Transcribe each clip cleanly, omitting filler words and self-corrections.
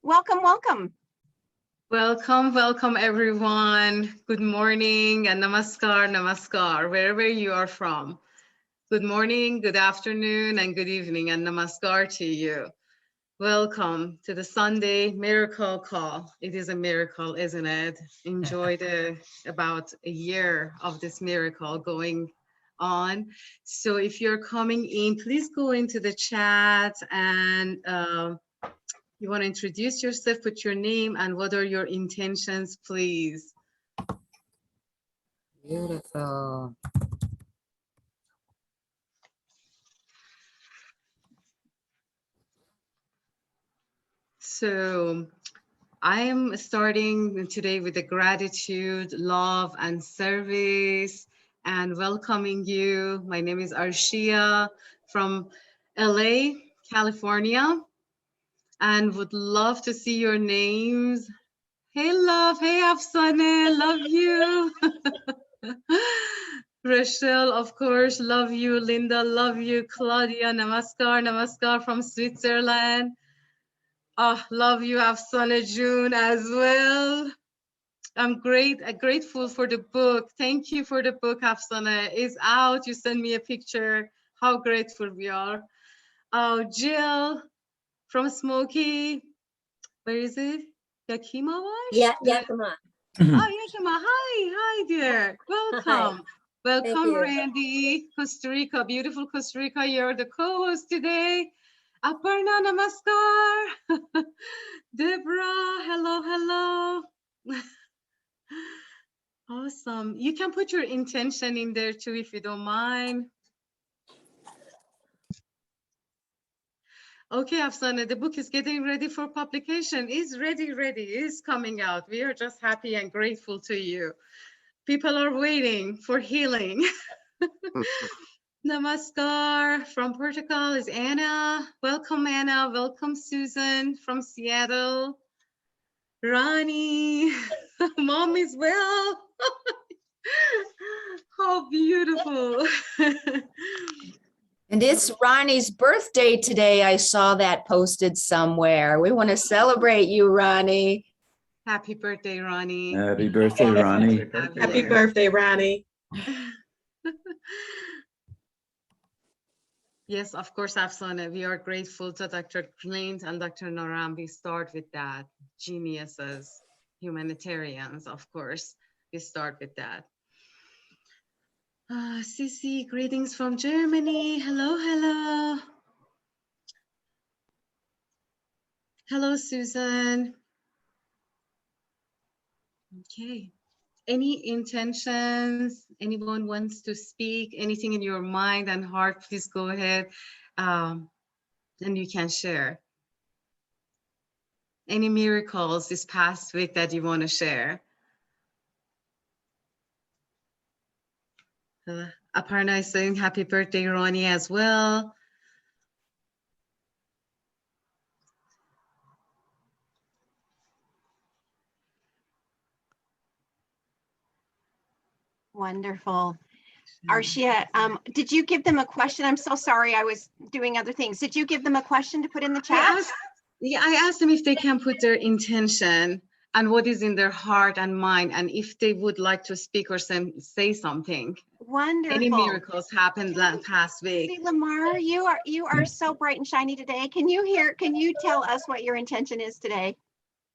Welcome, welcome. Welcome, welcome everyone. Good morning and namaskar, namaskar, wherever you are from. Good morning, good afternoon, and good evening, and namaskar to you. Welcome to the Sunday Miracle Call. It is a miracle, isn't it? Enjoyed about a year of this miracle going on. So if you're coming in, please go into the chat and you want to introduce yourself, put your name and what are your intentions, please. Beautiful. So I am starting today with the gratitude, love, and service and welcoming you. My name is Arshia from LA, California, and would love to see your names. Hey, love. Hey, Afsane. Love you. Rachel, of course, love you. Linda, love you. Claudia, namaskar. Namaskar from Switzerland. Oh, love you, Afsane June as well. I'm grateful for the book. Thank you for the book, Afsane. It's out. You send me a picture. How grateful we are. Oh, Jill from Smoky. Where is it? Yakima? Yeah, Yakima. Oh, Yakima. Hi, dear. Welcome. Hi. Welcome, Randy. Costa Rica, beautiful Costa Rica. You're the co-host today. Aparna, namaskar. Deborah, hello. Awesome. You can put your intention in there too, if you don't mind. Okay, Afsane, the book is getting ready for publication. It's ready. It's coming out. We are just happy and grateful to you. People are waiting for healing. Namaskar from Portugal is Anna. Welcome, Anna. Welcome, Susan from Seattle. Ronnie, mom is well. How beautiful. And it's Ronnie's birthday today. I saw that posted somewhere. We want to celebrate you, Ronnie. Happy birthday, Ronnie. Happy birthday, Ronnie. Happy birthday, Ronnie. Yes, of course, Afsane. We are grateful to Dr. Clint and Dr. Naram. We start with that. Geniuses, humanitarians, of course. We start with that. Sissy, greetings from Germany. Hello. Hello, Susan. Okay. Any intentions? Anyone wants to speak? Anything in your mind and heart, please go ahead. And you can share. Any miracles this past week that you want to share? Aparna is saying happy birthday, Ronnie, as well. Wonderful. Arshia, did you give them a question? I'm so sorry, I was doing other things. Did you give them a question to put in the chat? I asked them if they can put their intention and what is in their heart and mind, and if they would like to speak or say something. Wonderful. Any miracles happened that past week? See, Lamar, you are so bright and shiny today. Can you tell us what your intention is today?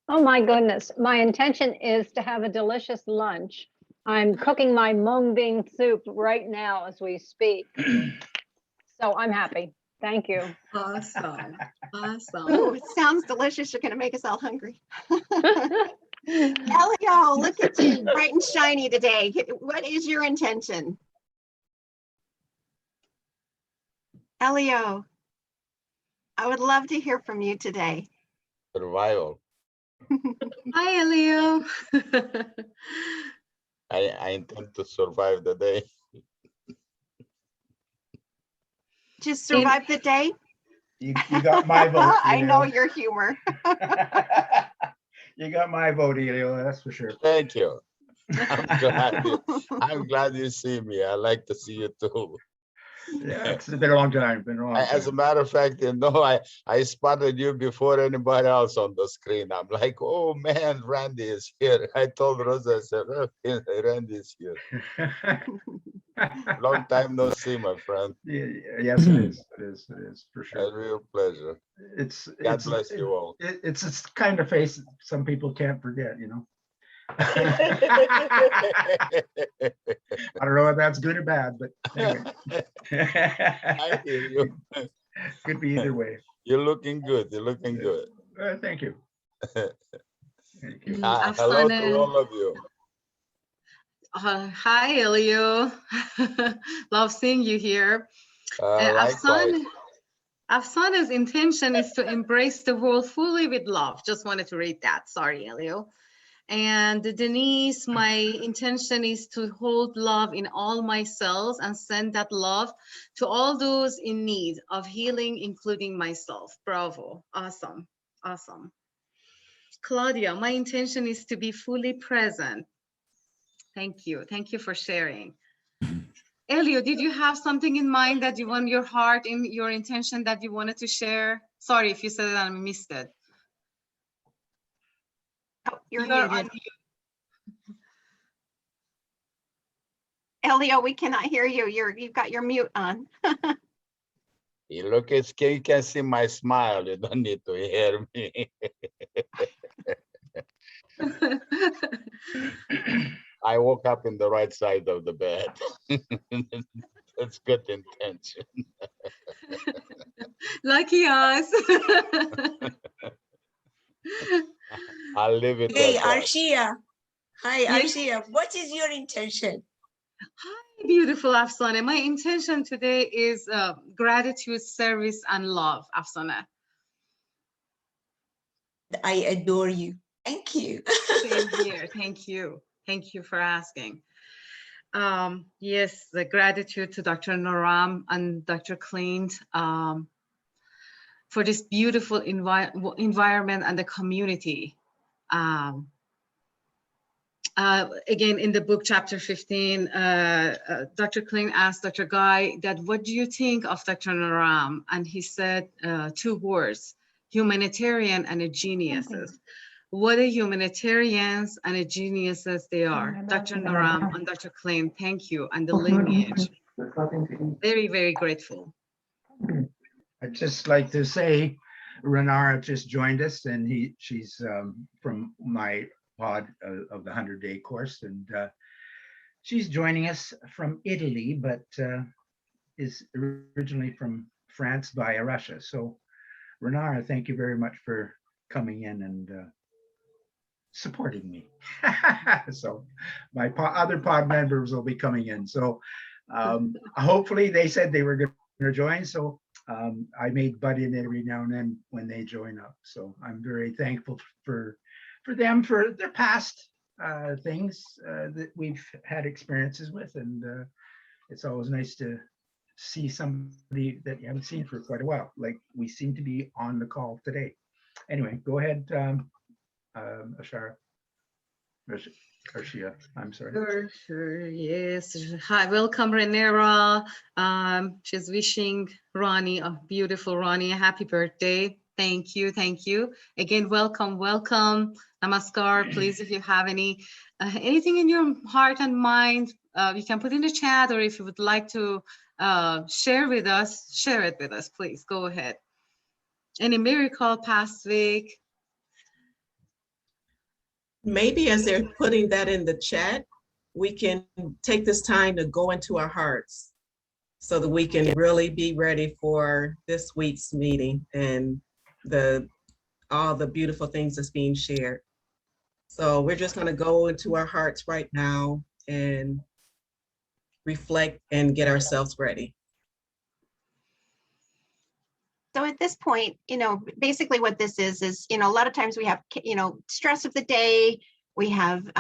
Oh my goodness. My intention is to have a delicious lunch. I'm cooking my mung bean soup right now as we speak. So I'm happy. Thank you. Awesome. Oh, it sounds delicious. You're going to make us all hungry. Elio, look at you, bright and shiny today. What is your intention? Elio, I would love to hear from you today. Survival. Hi, Elio. I intend to survive the day. Just survive the day? You got my vote. I know your humor. You got my vote, Elio, that's for sure. Thank you. I'm glad you see me. I like to see you too. Yeah, it's been a long time. Been a long As a time. matter of fact, I spotted you before anybody else on the screen. I'm like, oh man, Randy is here. I told Rosa, I said, "Oh, Randy is here. Long time no see, my friend. Yes, it is. It is. It is for A sure. real pleasure. It's God bless you all. it's this kind of face that some people can't forget. I don't know if that's good or bad, but anyway. I hear you. Could be either way. You're looking good. You're looking good. Thank you. Thank you. Hello to Afsane. all of you. Hi, Elio. Love seeing you here. Likewise. Afsane's intention is to embrace the world fully with love. Just wanted to read that. Sorry, Elio. And Denise, my intention is to hold love in all my cells and send that love to all those in need of healing, including myself. Bravo. Awesome. Awesome. Claudia, my intention is to be fully present. Thank you. Thank you for sharing. Elio, did you have something in mind that you want your heart in your intention that you wanted to share? Sorry if you said it and I missed it. Oh, you're You're muted. on Elio, we cannot hear you. You've got your mute on. You can see my smile. You don't need to hear me. I woke up in the right side of the bed. That's good intention. Lucky us. I'll leave it Hey, at that. Arshia. Hi, Yes. Arshia. What is your intention? Hi, beautiful Afsane. My intention today is gratitude, service, and love, Afsane. I adore you. Thank you. Same here. Thank you. Thank you for asking. Yes, the gratitude to Dr. Naram and Dr. Clint for this beautiful environment and the community. Again, in the book, chapter 15, Dr. Clint asked Dr. Guy that, what do you think of Dr. Naram? And he said two words, humanitarian and a geniuses. What a humanitarians and a geniuses they are. Dr. Naram and Dr. Clint, thank you. And the lineage. Very, very grateful. I'd just like to say, Renara just joined us, and she's from my pod of the 100-day course, and she's joining us from Italy, but is originally from France via Russia. So, Renara, thank you very much for coming in and supporting me. So, my other pod members will be coming in. So, hopefully, they said they were going to join. So, I may butt in every now and then when they join up. So, I'm very thankful for them, for their past things that we've had experiences with. And it's always nice to see somebody that you haven't seen for quite a while, like we seem to be on the call today. Anyway, go ahead, Arshia, I'm sorry. Sure, yes. Hi, welcome, Renera. She's wishing Ronnie, a beautiful Ronnie, a happy birthday. Thank you, thank you. Again, welcome. Namaskar. Please, if you have anything in your heart and mind, you can put in the chat, or if you would like to share it with us, please go ahead. Any miracle past week? Maybe as they're putting that in the chat, we can take this time to go into our hearts so that we can really be ready for this week's meeting and all the beautiful things that's being shared. So we're just going to go into our hearts right now and reflect and get ourselves ready. So at this point, basically what this is, a lot of times we have, stress of the day, we have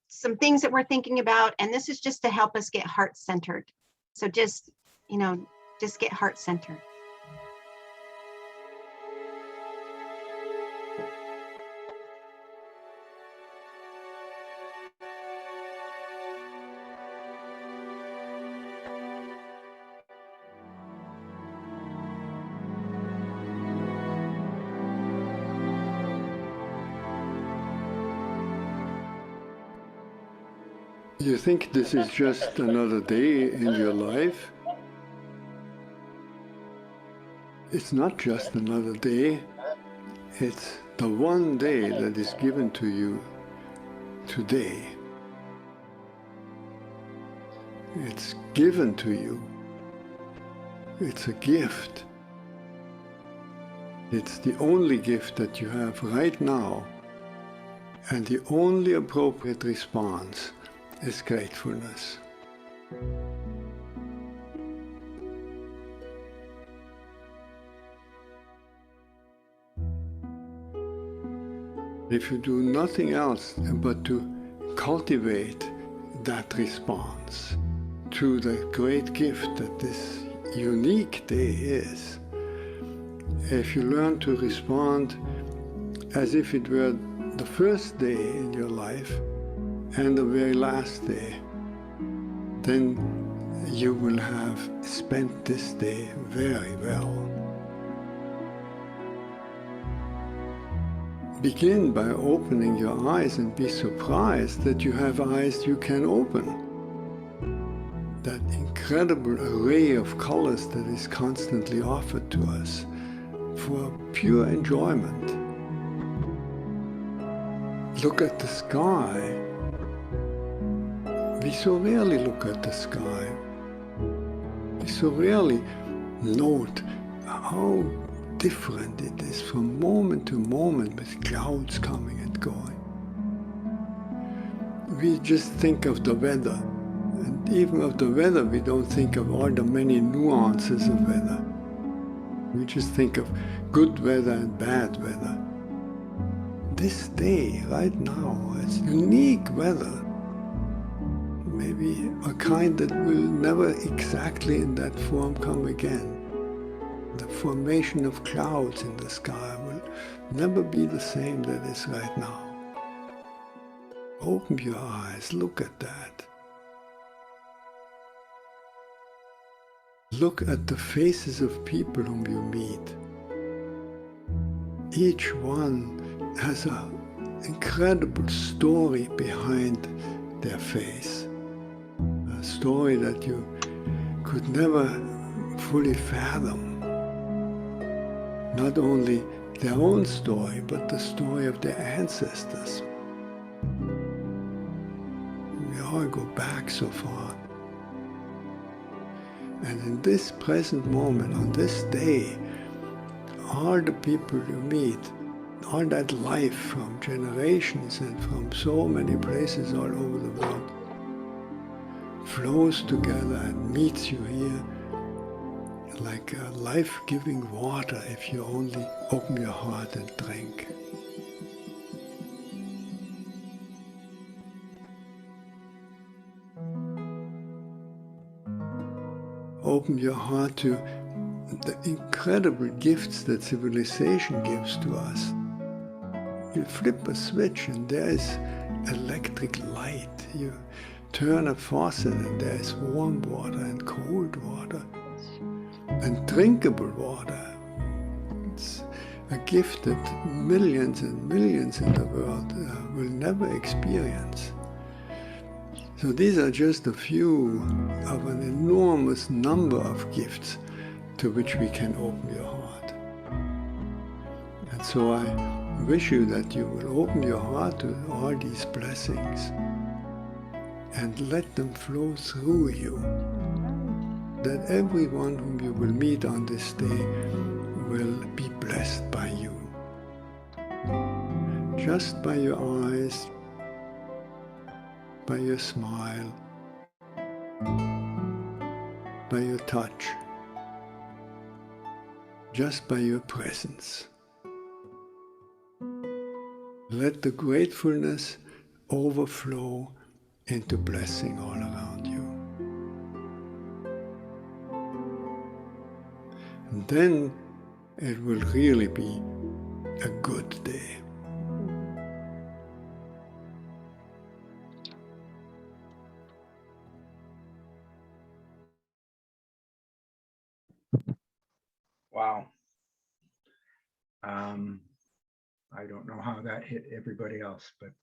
some things that we're thinking about, and this is just to help us get heart-centered. So just get heart-centered. You think this is just another day in your life? It's not just another day. It's the one day that is given to you today. It's given to you. It's a gift. It's the only gift that you have right now, and the only appropriate response is gratefulness. If you do nothing else but to cultivate that response to the great gift that this unique day is, if you learn to respond as if it were the first day in your life and the very last day, then you will have spent this day very well. Begin by opening your eyes and be surprised that you have eyes you can open. That incredible array of colors that is constantly offered to us for pure enjoyment. Look at the sky. We so rarely look at the sky. We so rarely note how different it is from moment to moment with clouds coming and going. We just think of the weather, and even of the weather we don't think of all the many nuances of weather. We just think of good weather and bad weather. This day, right now, is unique weather. Maybe a kind that will never exactly in that form come again. The formation of clouds in the sky will never be the same that is right now. Open your eyes, look at that. Look at the faces of people whom you meet. Each one has an incredible story behind their face. A story that you could never fully fathom. Not only their own story, but the story of their ancestors. We all go back so far. And in this present moment, on this day, all the people you meet, all that life from generations and from so many places all over the world, flows together and meets you here like a life-giving water if you only open your heart and drink. Open your heart to the incredible gifts that civilization gives to us. You flip a switch and there is electric light. You turn a faucet and there is warm water and cold water and drinkable water. It's a gift that millions and millions in the world will never experience. So these are just a few of an enormous number of gifts to which we can open your heart. And so I wish you that you will open your heart to all these blessings and let them flow through you. That everyone whom you will meet on this day will be blessed by you. Just by your eyes, by your smile, by your touch, just by your presence. Let the gratefulness overflow into blessing all around you. And then it will really be a good day. Wow. I don't know how that hit everybody else, but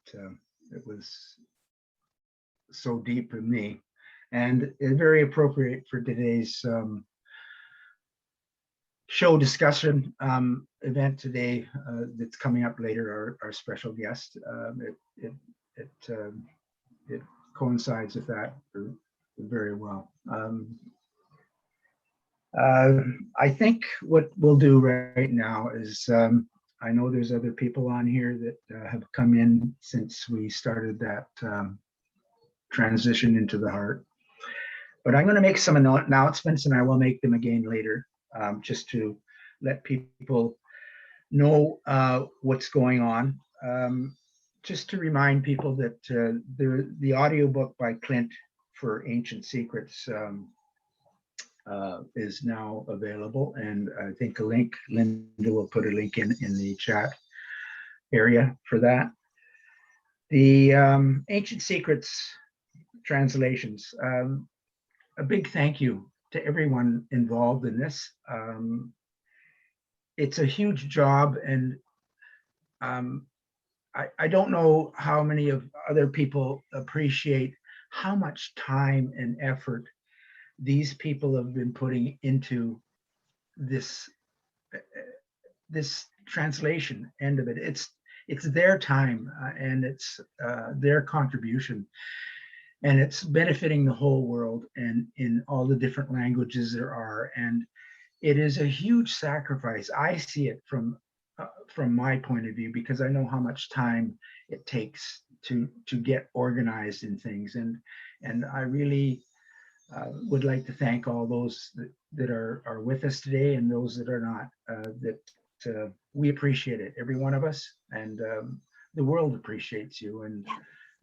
it was so deep in me, and very appropriate for today's show discussion event today that's coming up later. Our special guest. It coincides with that very well. I think what we'll do right now is, I know there's other people on here that have come in since we started that transition into the heart. But I'm going to make some announcements, and I will make them again later, just to let people know what's going on. Just to remind people that the audiobook by Clint for Ancient Secrets is now available, and I think a link, Linda will put a link in the chat area for that. The Ancient Secrets translations, a big thank you to everyone involved in this. It's a huge job, and I don't know how many of other people appreciate how much time and effort these people have been putting into this translation end of it. It's their time, and it's their contribution, and it's benefiting the whole world and in all the different languages there are. And it is a huge sacrifice. I see it from my point of view, because I know how much time it takes to get organized in things, and I really would like to thank all those that are with us today, and those that are not. That we appreciate it, every one of us, and the world appreciates you, and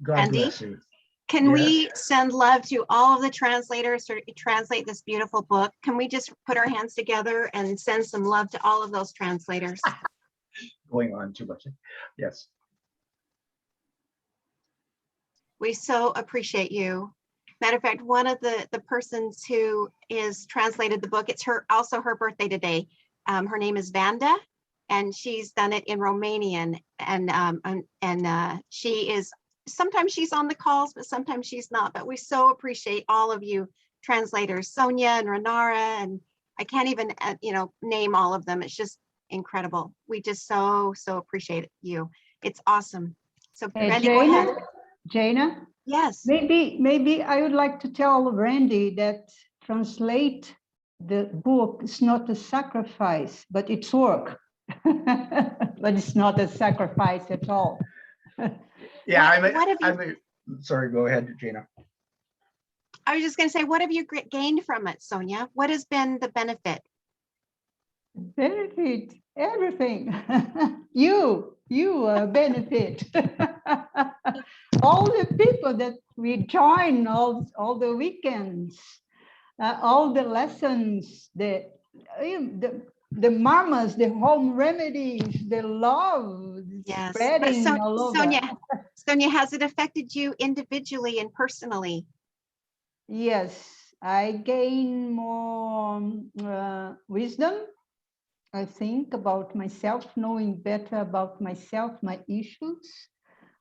God Andy, bless you. Can we send love to all of the translators to translate this beautiful book? Can we just put our hands together and send some love to all of those translators? Going on too much. Yes. We so appreciate you. Matter of fact, one of the persons who is translated the book, it's also her birthday today. Her name is Vanda, and she's done it in Romanian, and she is, sometimes she's on the calls, but sometimes she's not. But we so appreciate all of you translators, Sonia and Renara, and I can't even name all of them. It's just incredible. We just so appreciate you. It's awesome. So Randy, go ahead. Jana? Yes. Maybe I would like to tell Randy that translate the book is not a sacrifice, but it's work. But it's not a sacrifice at all. Yeah, sorry, go ahead, Jana. I was just going to say, what have you gained from it, Sonia? What has been the benefit? Benefit, everything. you benefit. All the people that we join, all the weekends, all the lessons, the mamas, the home remedies, the love, yes, spreading all over. Sonia, has it affected you individually and personally? Yes, I gain more wisdom, I think, about myself, knowing better about myself, my issues,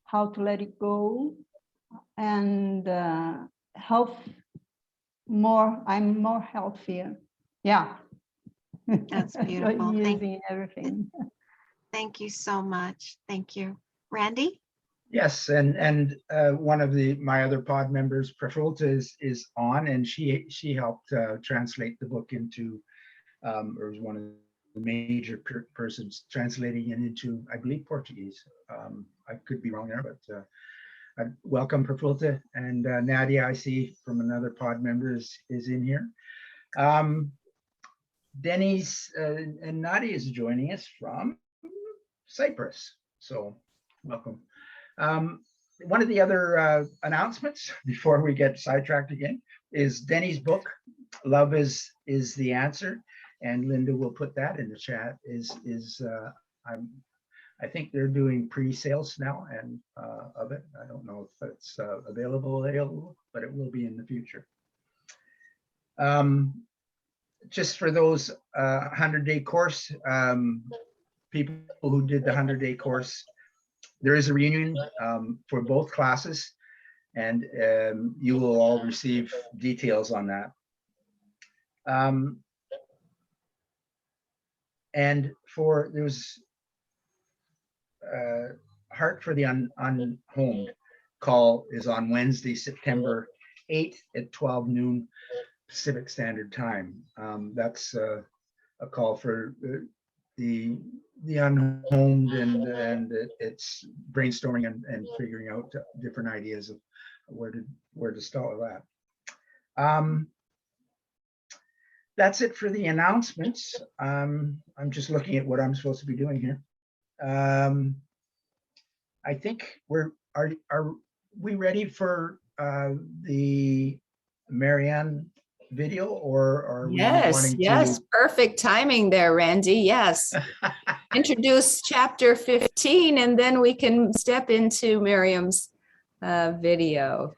how to let it go, and health more. I'm more healthier. Yeah. That's beautiful. Everything. Thank you so much. Thank you. Randy? Yes, and one of my other pod members, Prafulta, is on, and she helped translate the book into, or was one of the major persons translating it into, I believe, Portuguese. I could be wrong there, but welcome, Prafulta, and Nadia, I see from another pod member is in here. Denny's and Nadia is joining us from Cyprus, so welcome. One of the other announcements before we get sidetracked again is Denny's book, Love is the Answer, and Linda will put that in the chat. I think they're doing pre-sales now and of it. I don't know if it's available, but it will be in the future. Just for those 100-day course, people who did the 100-day course, there is a reunion for both classes. And you will all receive details on that. And there's Heart for the Unhomed call is on Wednesday, September 8th at 12 noon Pacific Standard Time. That's a call for the unhomed, and it's brainstorming and figuring out different ideas of where to start with that. That's it for the announcements. I'm just looking at what I'm supposed to be doing here. I think are we ready for the Marianne video, or are we wanting Yes, perfect timing there, Randy. Yes. Introduce chapter 15, and then we can step into Miriam's video.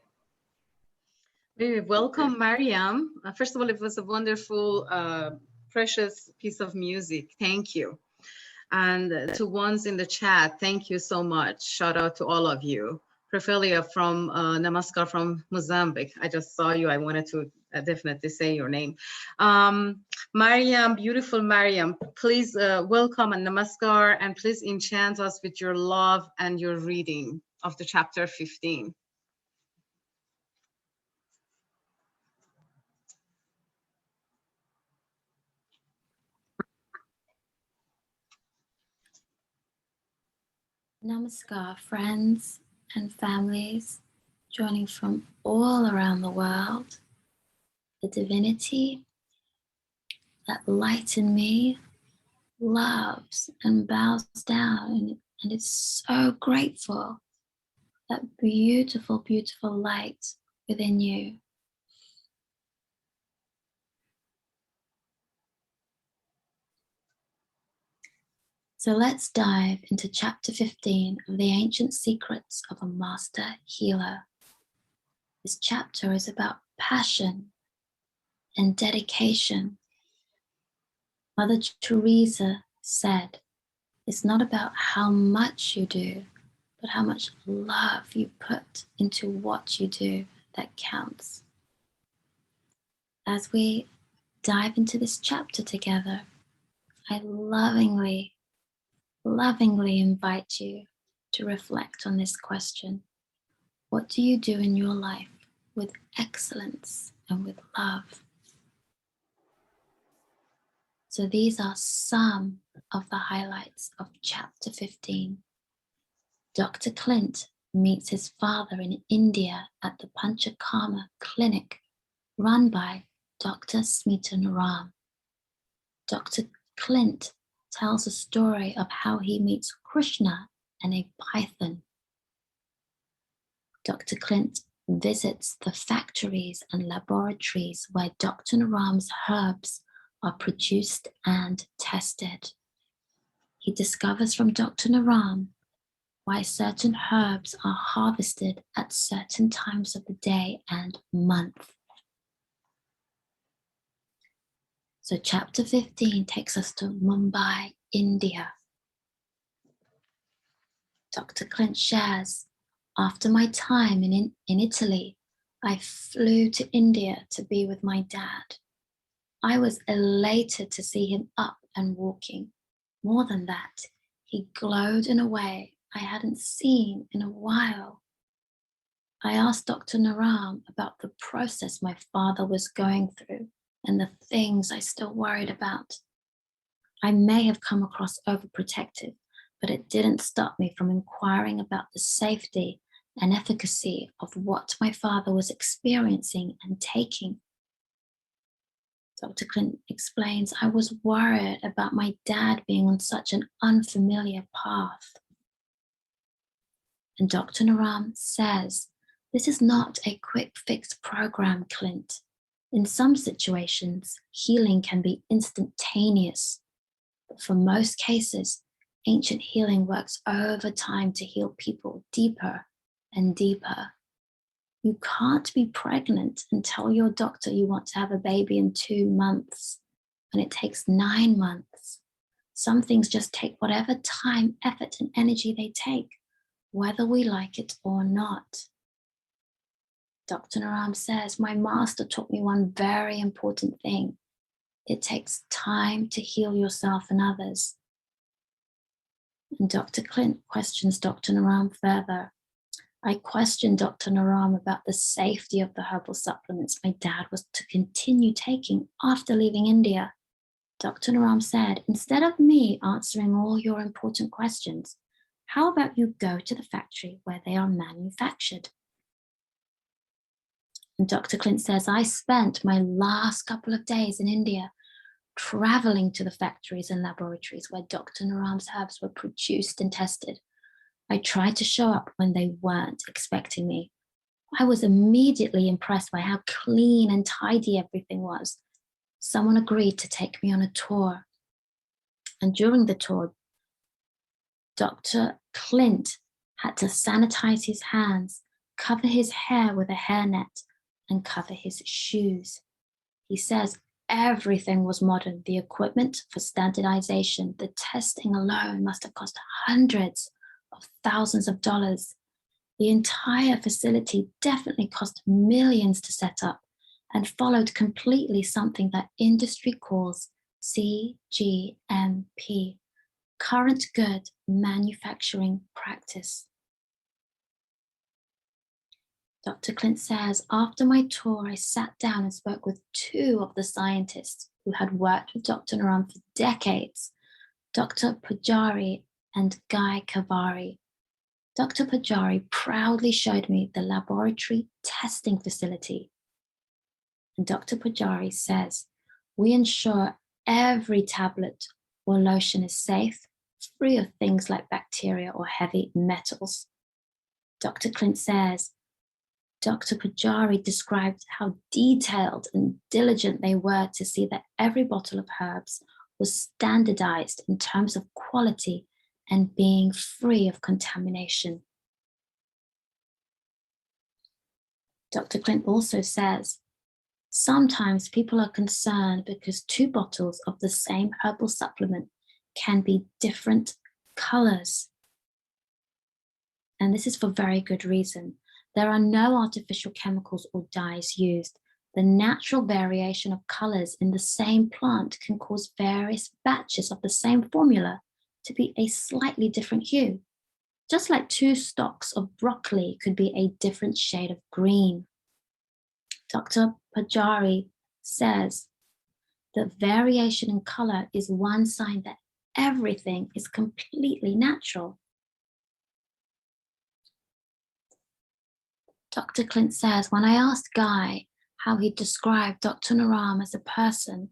Welcome, Mariam. First of all, it was a wonderful, precious piece of music. Thank you. And to ones in the chat, thank you so much. Shout out to all of you. Prefelia from Namaskar from Mozambique. I just saw you. I wanted to definitely say your name. Mariam, beautiful Mariam, please welcome and Namaskar, and please enchant us with your love and your reading of the chapter 15. Namaskar, friends and families joining from all around the world. The divinity, that light in me, loves and bows down and is so grateful. That beautiful, beautiful light within you. So let's dive into chapter 15 of the Ancient Secrets of a Master Healer. This chapter is about passion and dedication. Mother Teresa said, it's not about how much you do, but how much love you put into what you do that counts. As we dive into this chapter together, I lovingly invite you to reflect on this question. What do you do in your life with excellence and with love? So these are some of the highlights of chapter 15. Dr. Clint meets his father in India at the Panchakarma clinic run by Dr. Smita Naram. Dr. Clint tells a story of how he meets Krishna and a python. Dr. Clint visits the factories and laboratories where Dr. Naram's herbs are produced and tested. He discovers from Dr. Naram why certain herbs are harvested at certain times of the day and month. So chapter 15 takes us to Mumbai, India. Dr. Clint shares, after my time in Italy, I flew to India to be with my dad. I was elated to see him up and walking. More than that, he glowed in a way I hadn't seen in a while. I asked Dr. Naram about the process my father was going through and the things I still worried about. I may have come across overprotective, but it didn't stop me from inquiring about the safety and efficacy of what my father was experiencing and taking. Dr. Clint explains, I was worried about my dad being on such an unfamiliar path. And Dr. Naram says, this is not a quick fix program, Clint. In some situations, healing can be instantaneous. But for most cases, ancient healing works over time to heal people deeper and deeper. You can't be pregnant and tell your doctor you want to have a baby in 2 months, and it takes 9 months. Some things just take whatever time, effort, and energy they take, whether we like it or not. Dr. Naram says, my master taught me one very important thing. It takes time to heal yourself and others. And Dr. Clint questions Dr. Naram further. I questioned Dr. Naram about the safety of the herbal supplements my dad was to continue taking after leaving India. Dr. Naram said, instead of me answering all your important questions, how about you go to the factory where they are manufactured? And Dr. Clint says, I spent my last couple of days in India traveling to the factories and laboratories where Dr. Naram's herbs were produced and tested. I tried to show up when they weren't expecting me. I was immediately impressed by how clean and tidy everything was. Someone agreed to take me on a tour. And during the tour, Dr. Clint had to sanitize his hands, cover his hair with a hairnet, and cover his shoes. He says everything was modern. The equipment for standardization, the testing alone must have cost hundreds of thousands of dollars. The entire facility definitely cost millions to set up and followed completely something that industry calls CGMP, Current Good Manufacturing Practice. Dr. Clint says, after my tour, I sat down and spoke with two of the scientists who had worked with Dr. Naram for decades, Dr. Pujari and Guy Kavari. Dr. Pujari proudly showed me the laboratory testing facility. And Dr. Pujari says, we ensure every tablet or lotion is safe, free of things like bacteria or heavy metals. Dr. Clint says, Dr. Pujari described how detailed and diligent they were to see that every bottle of herbs was standardized in terms of quality and being free of contamination. Dr. Clint also says, sometimes people are concerned because two bottles of the same herbal supplement can be different colors. And this is for very good reason. There are no artificial chemicals or dyes used. The natural variation of colors in the same plant can cause various batches of the same formula to be a slightly different hue. Just like two stalks of broccoli could be a different shade of green. Dr. Pujari says that variation in color is one sign that everything is completely natural. Dr. Clint says, when I asked Guy how he described Dr. Naram as a person,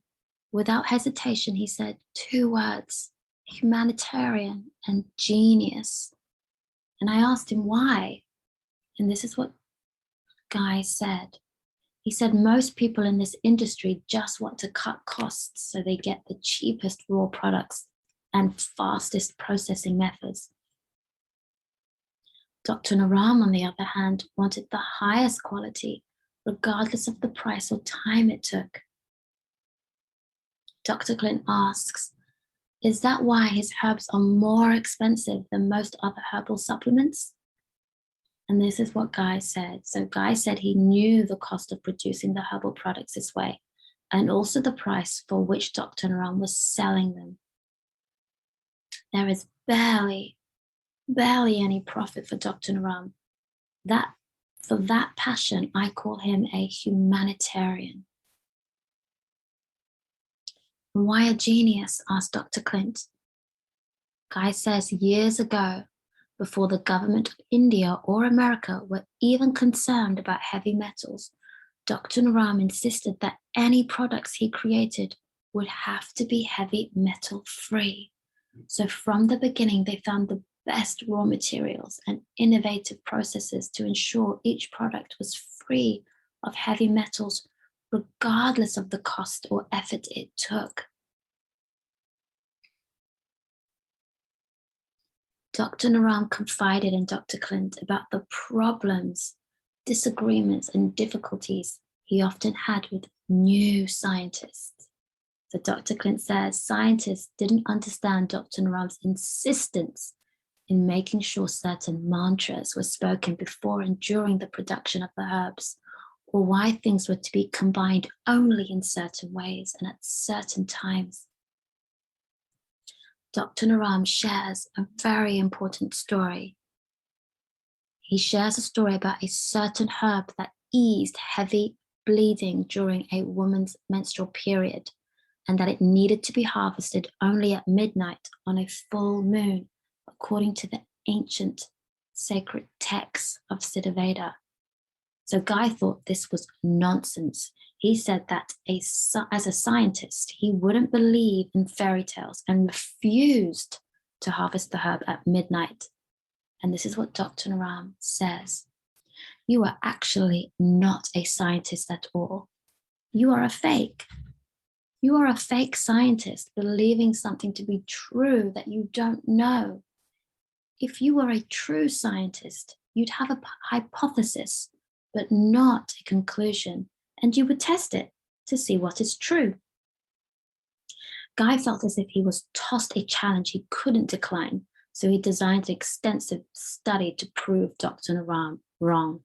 without hesitation, he said two words, humanitarian and genius. And I asked him why. And this is what Guy said. He said, most people in this industry just want to cut costs so they get the cheapest raw products and fastest processing methods. Dr. Naram, on the other hand, wanted the highest quality, regardless of the price or time it took. Dr. Clint asks, is that why his herbs are more expensive than most other herbal supplements? And this is what Guy said. So Guy said he knew the cost of producing the herbal products this way, and also the price for which Dr. Naram was selling them. There is barely any profit for Dr. Naram. For that passion, I call him a humanitarian. And why a genius? Asked Dr. Clint. Guy says years ago, before the government of India or America were even concerned about heavy metals, Dr. Naram insisted that any products he created would have to be heavy metal free. So from the beginning, they found the best raw materials and innovative processes to ensure each product was free of heavy metals, regardless of the cost or effort it took. Dr. Naram confided in Dr. Clint about the problems, disagreements, and difficulties he often had with new scientists. So Dr. Clint says scientists didn't understand Dr. Naram's insistence in making sure certain mantras were spoken before and during the production of the herbs, or why things were to be combined only in certain ways and at certain times. Dr. Naram shares a very important story. He shares a story about a certain herb that eased heavy bleeding during a woman's menstrual period, and that it needed to be harvested only at midnight on a full moon, according to the ancient sacred texts of Siddhaveda. So Guy thought this was nonsense. He said that as a scientist, he wouldn't believe in fairy tales and refused to harvest the herb at midnight. And this is what Dr. Naram says. You are actually not a scientist at all. You are a fake. You are a fake scientist believing something to be true that you don't know. If you were a true scientist, you'd have a hypothesis, but not a conclusion, and you would test it to see what is true. Guy felt as if he was tossed a challenge he couldn't decline, so he designed an extensive study to prove Dr. Naram wrong,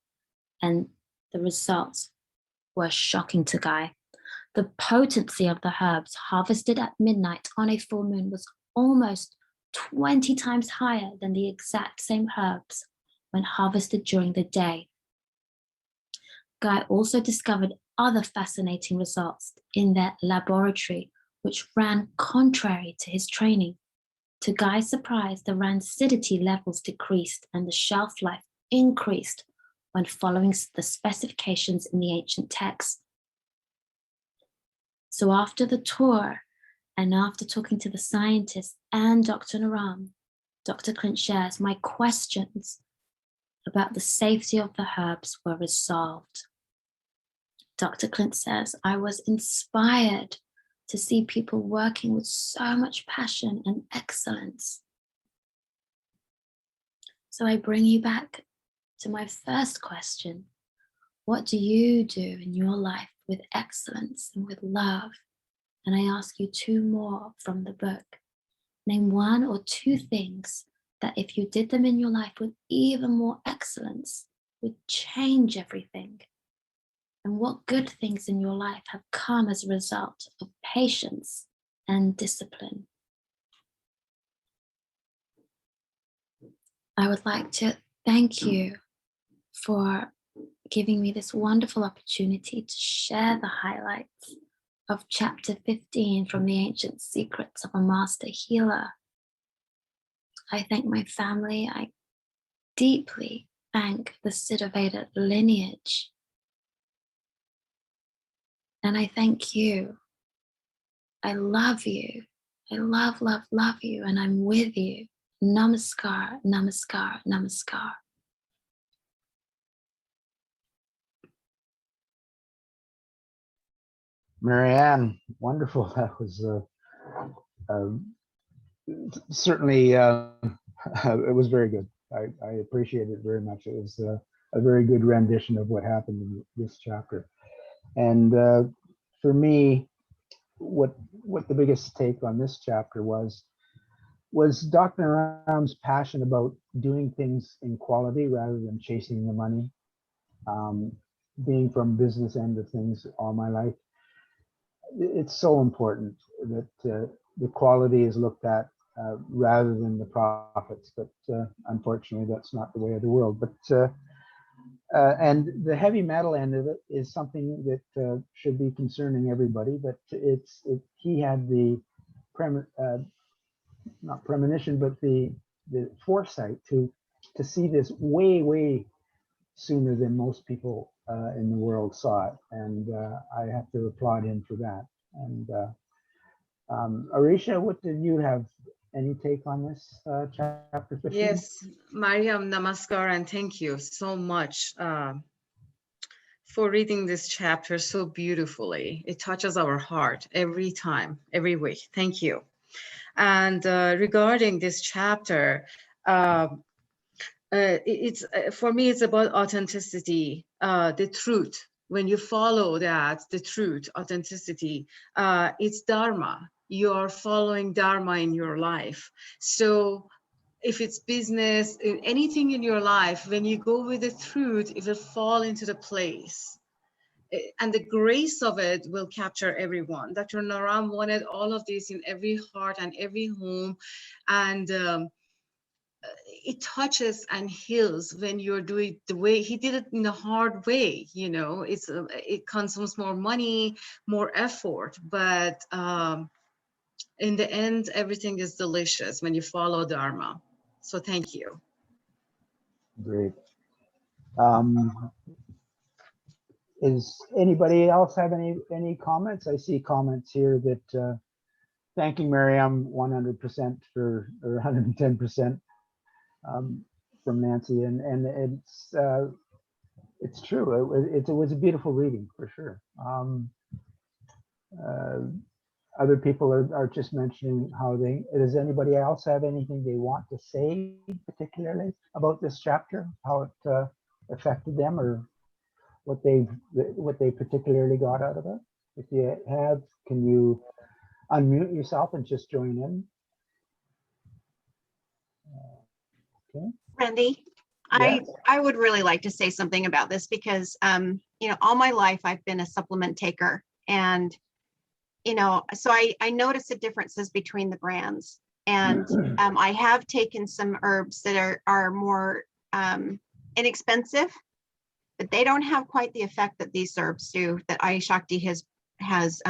and the results were shocking to Guy. The potency of the herbs harvested at midnight on a full moon was almost 20 times higher than the exact same herbs when harvested during the day. Guy also discovered other fascinating results in their laboratory, which ran contrary to his training. To Guy's surprise, the rancidity levels decreased and the shelf life increased when following the specifications in the ancient texts. So after the tour, and after talking to the scientists and Dr. Naram, Dr. Clint shares, my questions about the safety of the herbs were resolved. Dr. Clint says, I was inspired to see people working with so much passion and excellence. So I bring you back to my first question. What do you do in your life with excellence and with love? And I ask you two more from the book. Name one or two things that if you did them in your life with even more excellence, would change everything. And what good things in your life have come as a result of patience and discipline? I would like to thank you for giving me this wonderful opportunity to share the highlights of chapter 15 from the Ancient Secrets of a Master Healer. I thank my family. I deeply thank the Siddhaveda lineage. And I thank you. I love you. I love, love, love you. And I'm with you. Namaskar, namaskar, namaskar. Marianne, wonderful. That was certainly, it was very good. I appreciate it very much. It was a very good rendition of what happened in this chapter. And for me, what the biggest take on this chapter was Dr. Naram's passion about doing things in quality rather than chasing the money. Being from business end of things all my life, it's so important that the quality is looked at rather than the profits. But unfortunately, that's not the way of the world. But and the heavy metal end of it is something that should be concerning everybody. But he had the not premonition, but the foresight to see this way sooner than most people in the world saw it, and I have to applaud him for that. And Arisha, what did you have? Any take on this chapter 15? Yes, Mariam, namaskar, and thank you so much for reading this chapter so beautifully. It touches our heart every time, every week. Thank you. And regarding this chapter, it's for me, it's about authenticity, the truth. When you follow that, the truth, authenticity, it's Dharma. You are following Dharma in your life. So if it's business, anything in your life, when you go with the truth, it will fall into the place. and the grace of it will capture everyone. Dr. Naram wanted all of this in every heart and every home, and it touches and heals when you're doing the way he did it in a hard way. You know, it consumes more money, more effort, but in the end, everything is delicious when you follow Dharma. So thank you. Great. Is anybody else have any comments? I see comments here that thanking Miriam 100% or 110% from Nancy, and it's true. It was a beautiful reading for sure. Other people are just mentioning how does anybody else have anything they want to say particularly about this chapter, how it affected them, or what they particularly got out of it? If you have, can you unmute yourself and just join in? Okay. Randy, Yes. I would really like to say something about this because, you know, all my life I've been a supplement taker, and, you know, so I notice the differences between the brands, and I have taken some herbs that are more inexpensive, but they don't have quite the effect that these herbs do, that Ayushakti has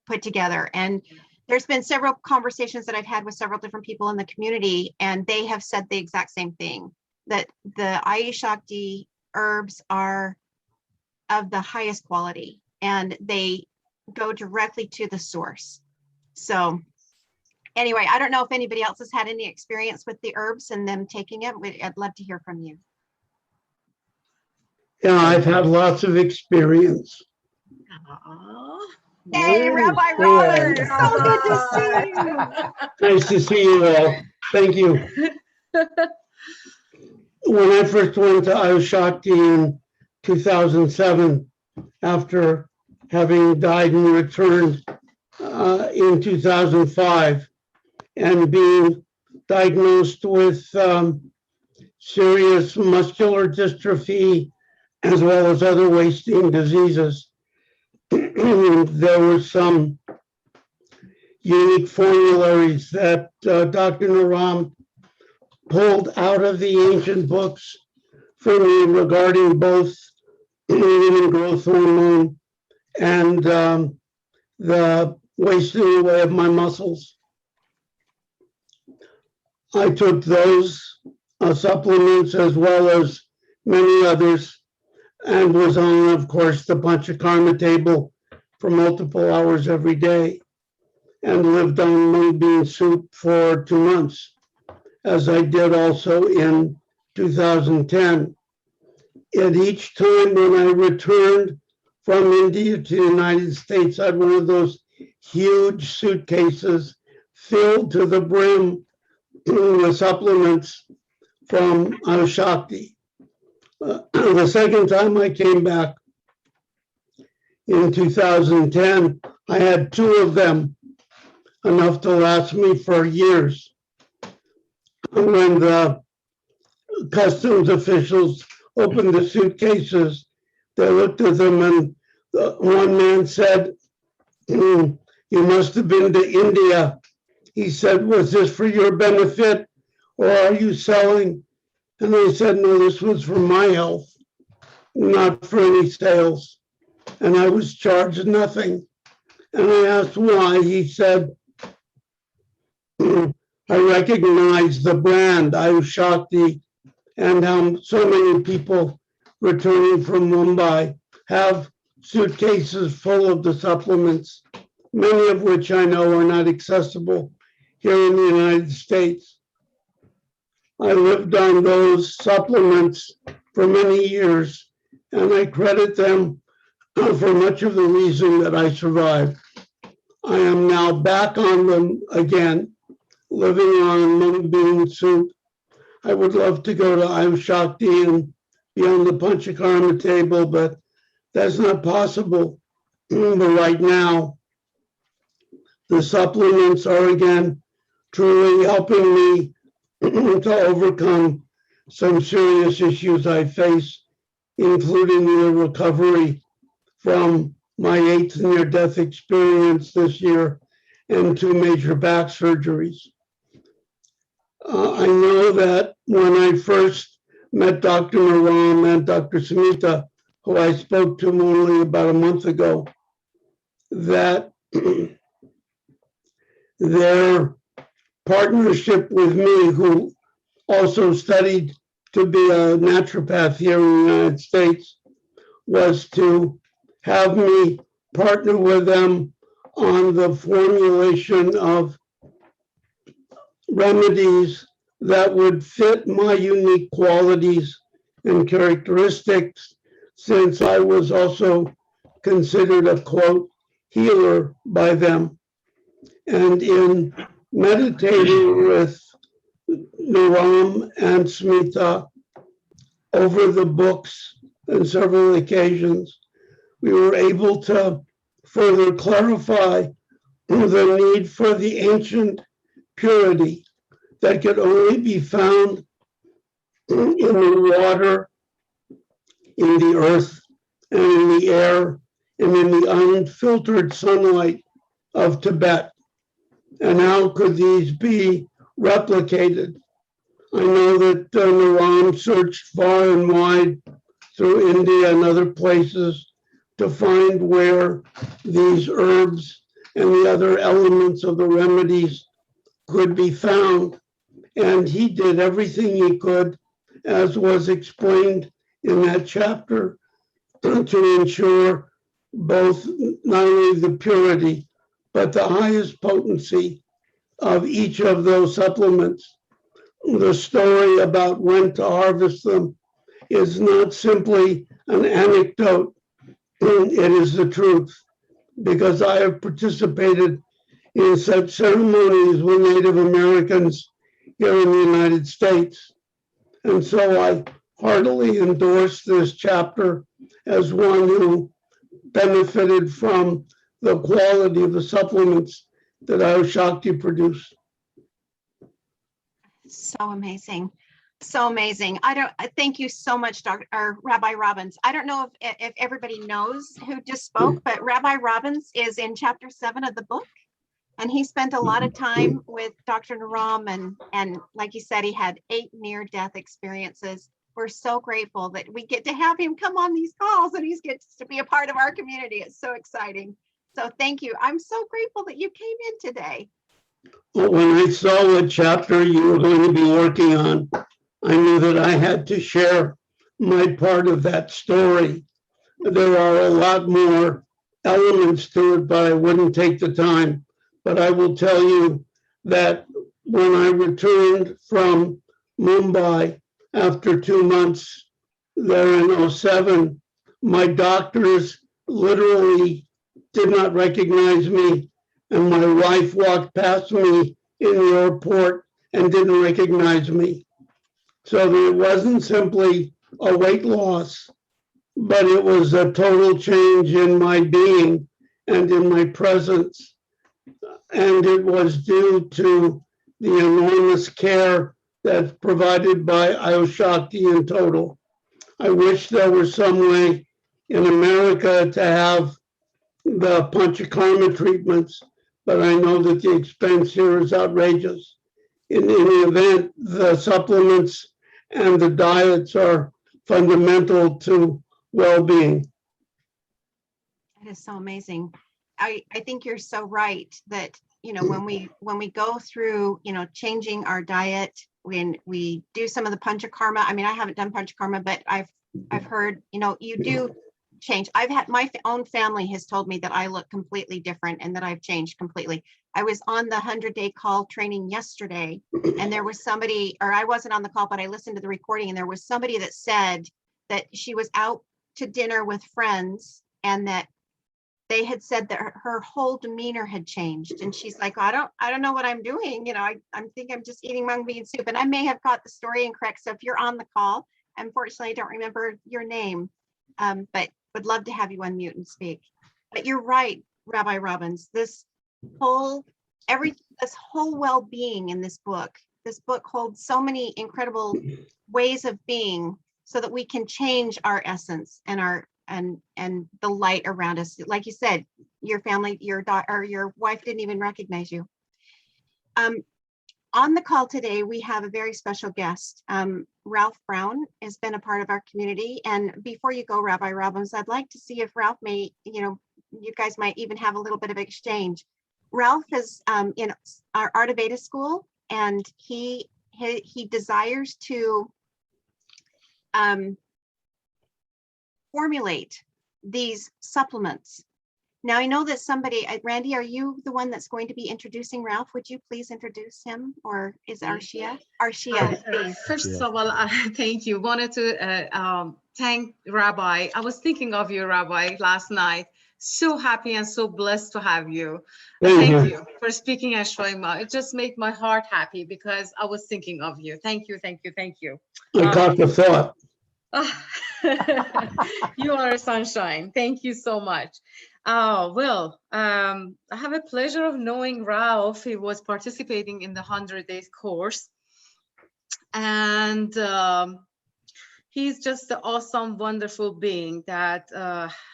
put together. And there's been several conversations that I've had with several different people in the community, and they have said the exact same thing, that the Ayushakti herbs are of the highest quality and they go directly to the source. So anyway, I don't know if anybody else has had any experience with the herbs and them taking it. I'd love to hear from you. Yeah, I've had lots of experience. Hey, Rabbi Robbins, so good to see you. Nice to see you all. Thank you. When I first went to Ayushakti in 2007, after having died and returned in 2005, and being diagnosed with serious muscular dystrophy, as well as other wasting diseases, there were some unique formularies that Dr. Naram pulled out of the ancient books for me regarding both human growth hormone and the wasting away of my muscles. I took those supplements as well as many others, and was on, of course, the Panchakarma table for multiple hours every day, and lived on mung bean soup for 2 months, as I did also in 2010. At each time when I returned from India to the United States, I had one of those huge suitcases filled to the brim with supplements from Ayushakti. The second time I came back in 2010, I had 2 of them, enough to last me for years. When the customs officials opened the suitcases, they looked at them, and one man said, "You must have been to India." He said, "Was this for your benefit, or are you selling?" And I said, "No, this was for my health, not for any sales." And I was charged nothing. And I asked why. He said, "I recognize the brand Ayushakti, and how so many people returning from Mumbai have suitcases full of the supplements, many of which I know are not accessible here in the United States." I lived on those supplements for many years, and I credit them for much of the reason that I survived. I am now back on them again, living on mung bean soup. I would love to go to Ayushakti and be on the Panchakarma table, but that's not possible. But right now, the supplements are again truly helping me to overcome some serious issues I face, including the recovery from my 8th near-death experience this year and 2 major back surgeries. I know that when I first met Dr. Naram and Dr. Smita, who I spoke to only about a month ago, that their partnership with me, who also studied to be a naturopath here in the United States, was to have me partner with them on the formulation of remedies that would fit my unique qualities and characteristics, since I was also considered a quote healer by them. And in meditating with Naram and Smita over the books on several occasions, we were able to further clarify the need for the ancient purity that could only be found in the water, in the earth, and in the air, and in the unfiltered sunlight of Tibet. And how could these be replicated? I know that Naram searched far and wide through India and other places to find where these herbs and the other elements of the remedies could be found. And he did everything he could, as was explained in that chapter, to ensure both not only the purity, but the highest potency of each of those supplements. The story about when to harvest them is not simply an anecdote, it is the truth, because I have participated in such ceremonies with Native Americans here in the United States. And so I heartily endorse this chapter as one who benefited from the quality of the supplements that Ayushakti produced. So amazing. So amazing. I thank you so much, Rabbi Robbins. I don't know if everybody knows who just spoke, but Rabbi Robbins is in chapter 7 of the book. And he spent a lot of time with Dr. Naram, and like he said, he had 8 near-death experiences. We're so grateful that we get to have him come on these calls and he gets to be a part of our community. It's so exciting. So thank you. I'm so grateful that you came in today. Well, when I saw what chapter you were going to be working on, I knew that I had to share my part of that story. There are a lot more elements to it, but I wouldn't take the time. But I will tell you that when I returned from Mumbai after 2 months there in 2007, my doctors literally did not recognize me, and my wife walked past me in the airport and didn't recognize me. So it wasn't simply a weight loss, but it was a total change in my being and in my presence. And it was due to the enormous care that's provided by Ayushakti in total. I wish there was some way in America to have the Panchakarma treatments, but I know that the expense here is outrageous. In any event, the supplements and the diets are fundamental to well-being. That is so amazing. I think you're so right that, you know, when we go through, you know, changing our diet, when we do some of the Panchakarma, I mean, I haven't done Panchakarma, but I've heard, you know, you do change. I've had my own family has told me that I look completely different and that I've changed completely. I was on the 100-day call training yesterday, and there was somebody, or I wasn't on the call, but I listened to the recording, and there was somebody that said that she was out to dinner with friends and that they had said that her whole demeanor had changed. And she's like, I don't know what I'm doing. You know, I think I'm just eating mung bean soup. And I may have got the story incorrect. So if you're on the call, unfortunately, I don't remember your name, but would love to have you unmute and speak. But you're right, Rabbi Robbins, this whole well-being in this book holds so many incredible ways of being so that we can change our essence and our and the light around us. Like you said, your family, your daughter, or your wife didn't even recognize you. On the call today, we have a very special guest. Ralph Brown has been a part of our community. And before you go, Rabbi Robbins, I'd like to see if Ralph may, you guys might even have a little bit of exchange. Ralph is in our Art Veda school, and he desires to formulate these supplements. Now, I know that somebody, Randy, are you the one that's going to be introducing Ralph? Would you please introduce him, or is it Arshia? Arshia, please. First of all, thank you. Wanted to thank Rabbi. I was thinking of you, Rabbi, last night. So happy and so blessed to have you. Thank you for speaking at Shoima. It just made my heart happy because I was thinking of you. Thank you, thank you, thank you. I caught the thought. You are a sunshine. Thank you so much. Well, I have a pleasure of knowing Ralph. He was participating in the 100 days course, and he's just an awesome, wonderful being that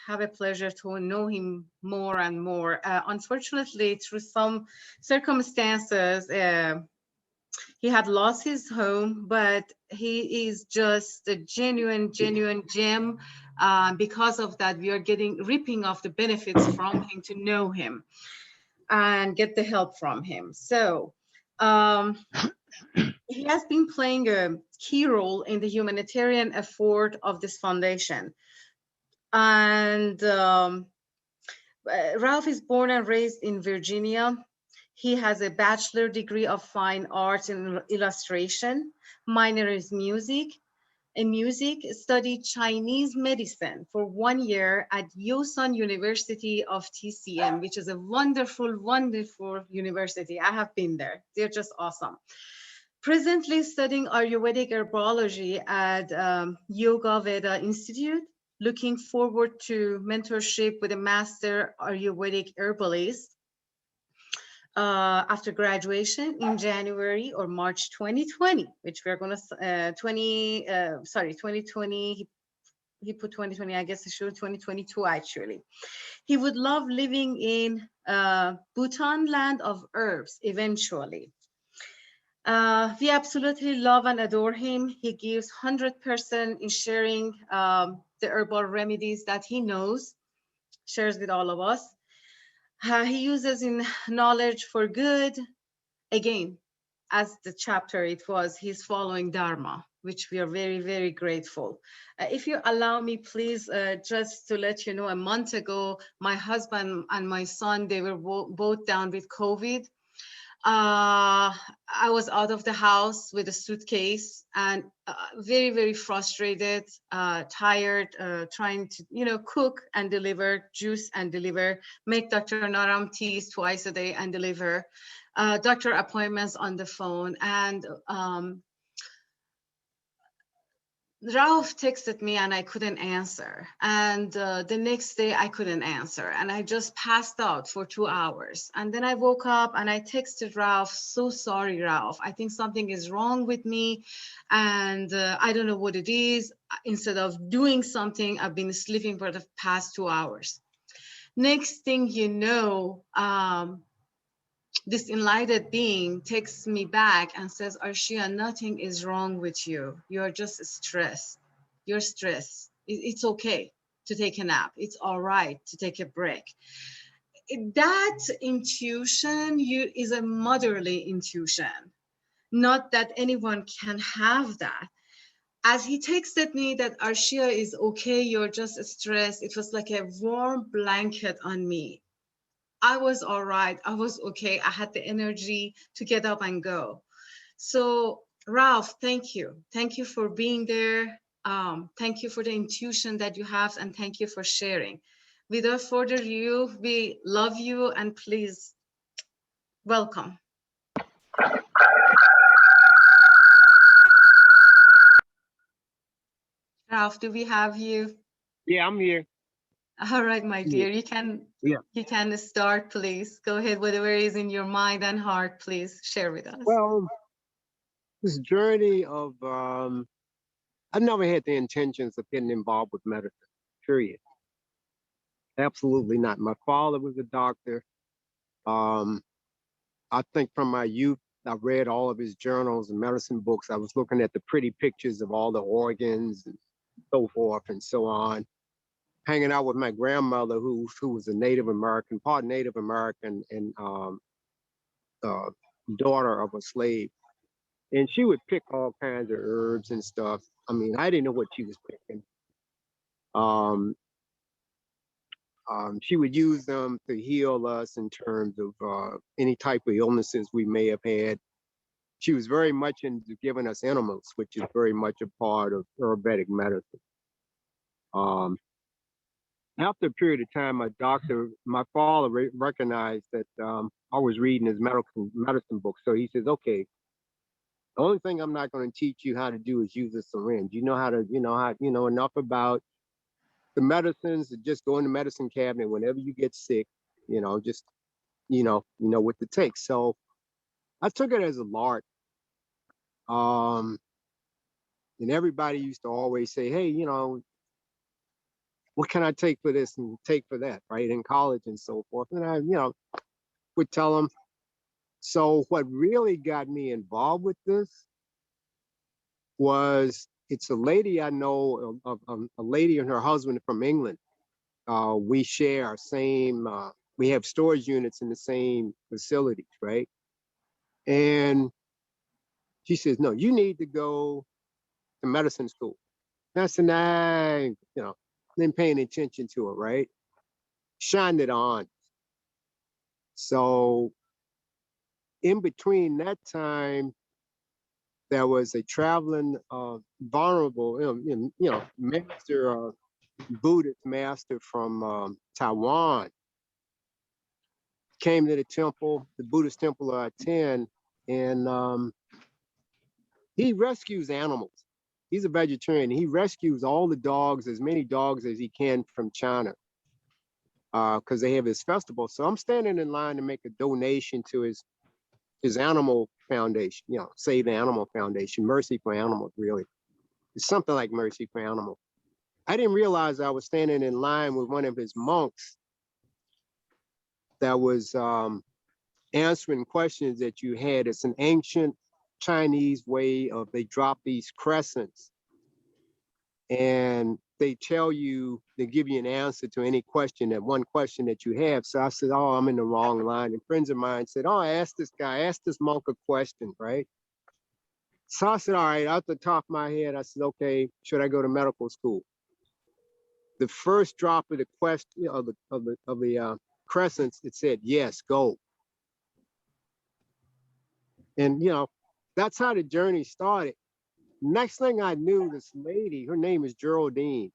have a pleasure to know him more and more. Unfortunately, through some circumstances, he had lost his home, but he is just a genuine gem. Because of that, we are reaping off the benefits from him to know him and get the help from him. So he has been playing a key role in the humanitarian effort of this foundation. And Ralph is born and raised in Virginia. He has a bachelor degree of fine arts in illustration. Minor is music. In music, studied Chinese medicine for 1 year at Yosan University of TCM, which is a wonderful, wonderful university. I have been there. They're just awesome. Presently studying Ayurvedic herbology at Yoga Veda Institute. Looking forward to mentorship with a master Ayurvedic herbalist after graduation in January or March 2020, which we're going to 2020. He put 2020, I guess it should 2022 actually. He would love living in Bhutan, land of herbs eventually. We absolutely love and adore him. He gives 100% in sharing the herbal remedies that he knows, shares with all of us. He uses in knowledge for good. Again, as the chapter it was, he's following Dharma, which we are very, very grateful. If you allow me, please, just to let you know, a month ago, my husband and my son, they were both down with COVID. I was out of the house with a suitcase and very, very frustrated, tired, trying to, cook and deliver, juice and deliver, make Dr. Naram teas twice a day and deliver, doctor appointments on the phone. And Ralph texted me and I couldn't answer. And the next day I couldn't answer. And I just passed out for 2 hours. And then I woke up and I texted Ralph, so sorry, Ralph. I think something is wrong with me. And I don't know what it is. Instead of doing something, I've been sleeping for the past 2 hours. Next thing you know, this enlightened being takes me back and says, Arshia, nothing is wrong with you. You're just stressed. You're stressed. It's okay to take a nap. It's all right to take a break. That intuition is a motherly intuition. Not that anyone can have that. As he texted me that Arshia is okay, you're just stressed, it was like a warm blanket on me. I was all right. I was okay. I had the energy to get up and go. So Ralph, thank you. Thank you for being there. Thank you for the intuition that you have, and thank you for sharing. Without further ado, we love you and please welcome. Ralph, do we have you? Yeah, I'm here. All right, my dear, you can start, please. Go ahead, whatever is in your mind and heart, please share with us. Well, this journey of, I never had the intentions of getting involved with medicine, period. Absolutely not. My father was a doctor. I think from my youth, I read all of his journals and medicine books. I was looking at the pretty pictures of all the organs and so forth and so on. Hanging out with my grandmother, who was a Native American, part Native American, and daughter of a slave. And she would pick all kinds of herbs and stuff. I mean, I didn't know what she was picking. She would use them to heal us in terms of any type of illnesses we may have had. She was very much into giving us animals, which is very much a part of Ayurvedic medicine. After a period of time, my father recognized that I was reading his medicine book. So he says, okay, the only thing I'm not going to teach you how to do is use a syringe. You know how to, enough about the medicines, to just go in the medicine cabinet whenever you get sick, just, what to take. So I took it as a lark. And everybody used to always say, hey, what can I take for this and take for that, right? In college and so forth. And I, would tell them. So what really got me involved with this was, it's a lady I know, a lady and her husband from England. We share our same, we have storage units in the same facilities, right? And she says, no, you need to go to medicine school. And I said, nah, didn't pay any attention to it, right? Shined it on. So in between that time, there was a traveling vulnerable, master, Buddhist master from Taiwan, came to the temple, the Buddhist temple I attend, and he rescues animals. He's a vegetarian. He rescues all the dogs, as many dogs as he can from China, because they have his festival. So I'm standing in line to make a donation to his animal foundation, Save the Animal Foundation, Mercy for Animals, really. It's something like Mercy for Animals. I didn't realize I was standing in line with one of his monks that was answering questions that you had. It's an ancient Chinese way of, they drop these crescents and they tell you, they give you an answer to any question, that one question that you have. So I said, oh, I'm in the wrong line. And friends of mine said, oh, I asked this monk a question, right? So I said, all right, out the top of my head, I said, okay, should I go to medical school? The first drop of the question of the crescents, it said, yes, go. And that's how the journey started. Next thing I knew, this lady, her name is Geraldine.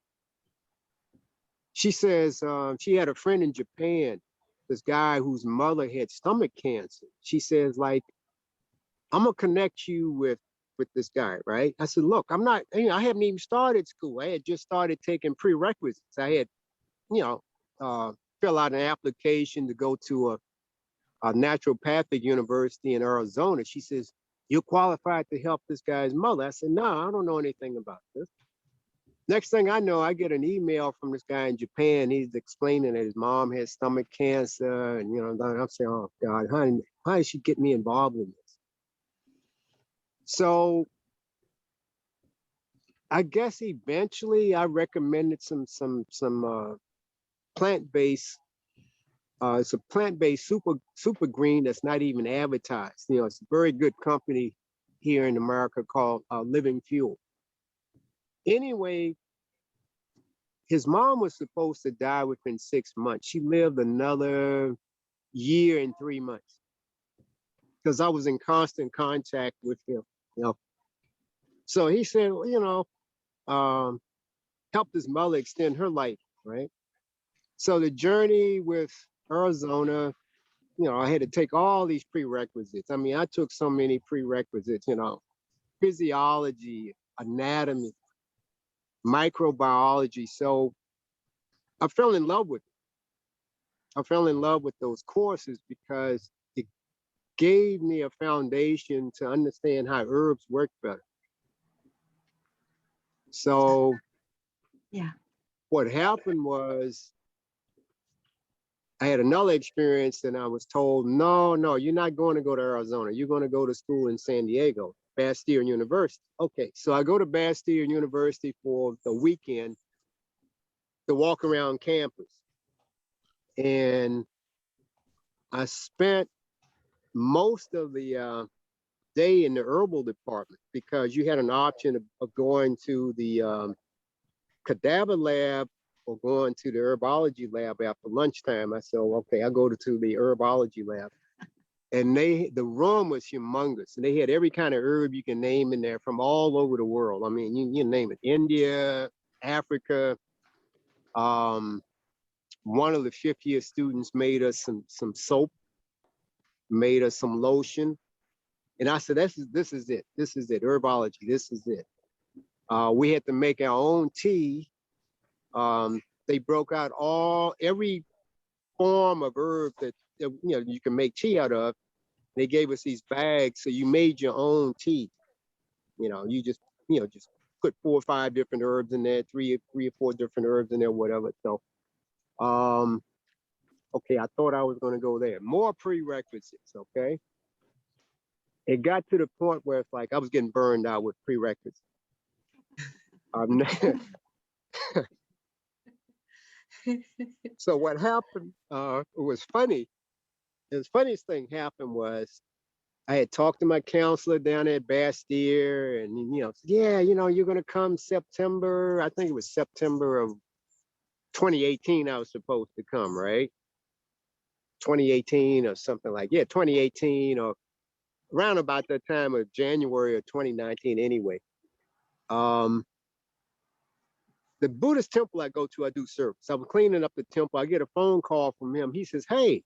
She says she had a friend in Japan, this guy whose mother had stomach cancer. She says, like, I'm gonna connect you with this guy, right? I said, look, I'm not, I haven't even started school. I had just started taking prerequisites. I had, fill out an application to go to a naturopathic university in Arizona. She says, you're qualified to help this guy's mother. I said, no, I don't know anything about this. Next thing I know, I get an email from this guy in Japan. He's explaining that his mom has stomach cancer. And, I'm saying, oh God, how did she get me involved in this? So I guess eventually I recommended some plant-based, it's a plant-based super green that's not even advertised. It's a very good company here in America called Living Fuel. Anyway, his mom was supposed to die within 6 months. She lived another year and 3 months because I was in constant contact with him. So he said, helped his mother extend her life, right? So the journey with Arizona, I had to take all these prerequisites. I mean, I took so many prerequisites, physiology, anatomy, microbiology. So I fell in love with it. I fell in love with those courses because it gave me a foundation to understand how herbs work better. So yeah, what happened was I had another experience and I was told, no, you're not going to go to Arizona. You're going to go to school in San Diego, Bastille University. Okay, so I go to Bastille University for the weekend to walk around campus. And I spent most of the day in the herbal department because you had an option of going to the cadaver lab or going to the herbology lab after lunchtime. I said, okay, I'll go to the herbology lab. And the room was humongous. And they had every kind of herb you can name in there from all over the world. I mean, you name it, India, Africa. One of the fifth-year students made us some soap, made us some lotion. And I said, this is it, herbology, this is it. We had to make our own tea. They broke out every form of herb that you can make tea out of. They gave us these bags, so you made your own tea. You just put 4 or 5 different herbs in there, three or four different herbs in there, whatever. So, okay, I thought I was going to go there. More prerequisites, okay? It got to the point where it's like I was getting burned out with prerequisites. So what happened, it was funny. The funniest thing happened was I had talked to my counselor down at Bastille and, yeah, you're going to come September. I think it was September of 2018 I was supposed to come, right? 2018 or something like, 2018 or around about the time of January of 2019 anyway. The Buddhist temple I go to, I do service. I was cleaning up the temple. I get a phone call from him. He says, hey,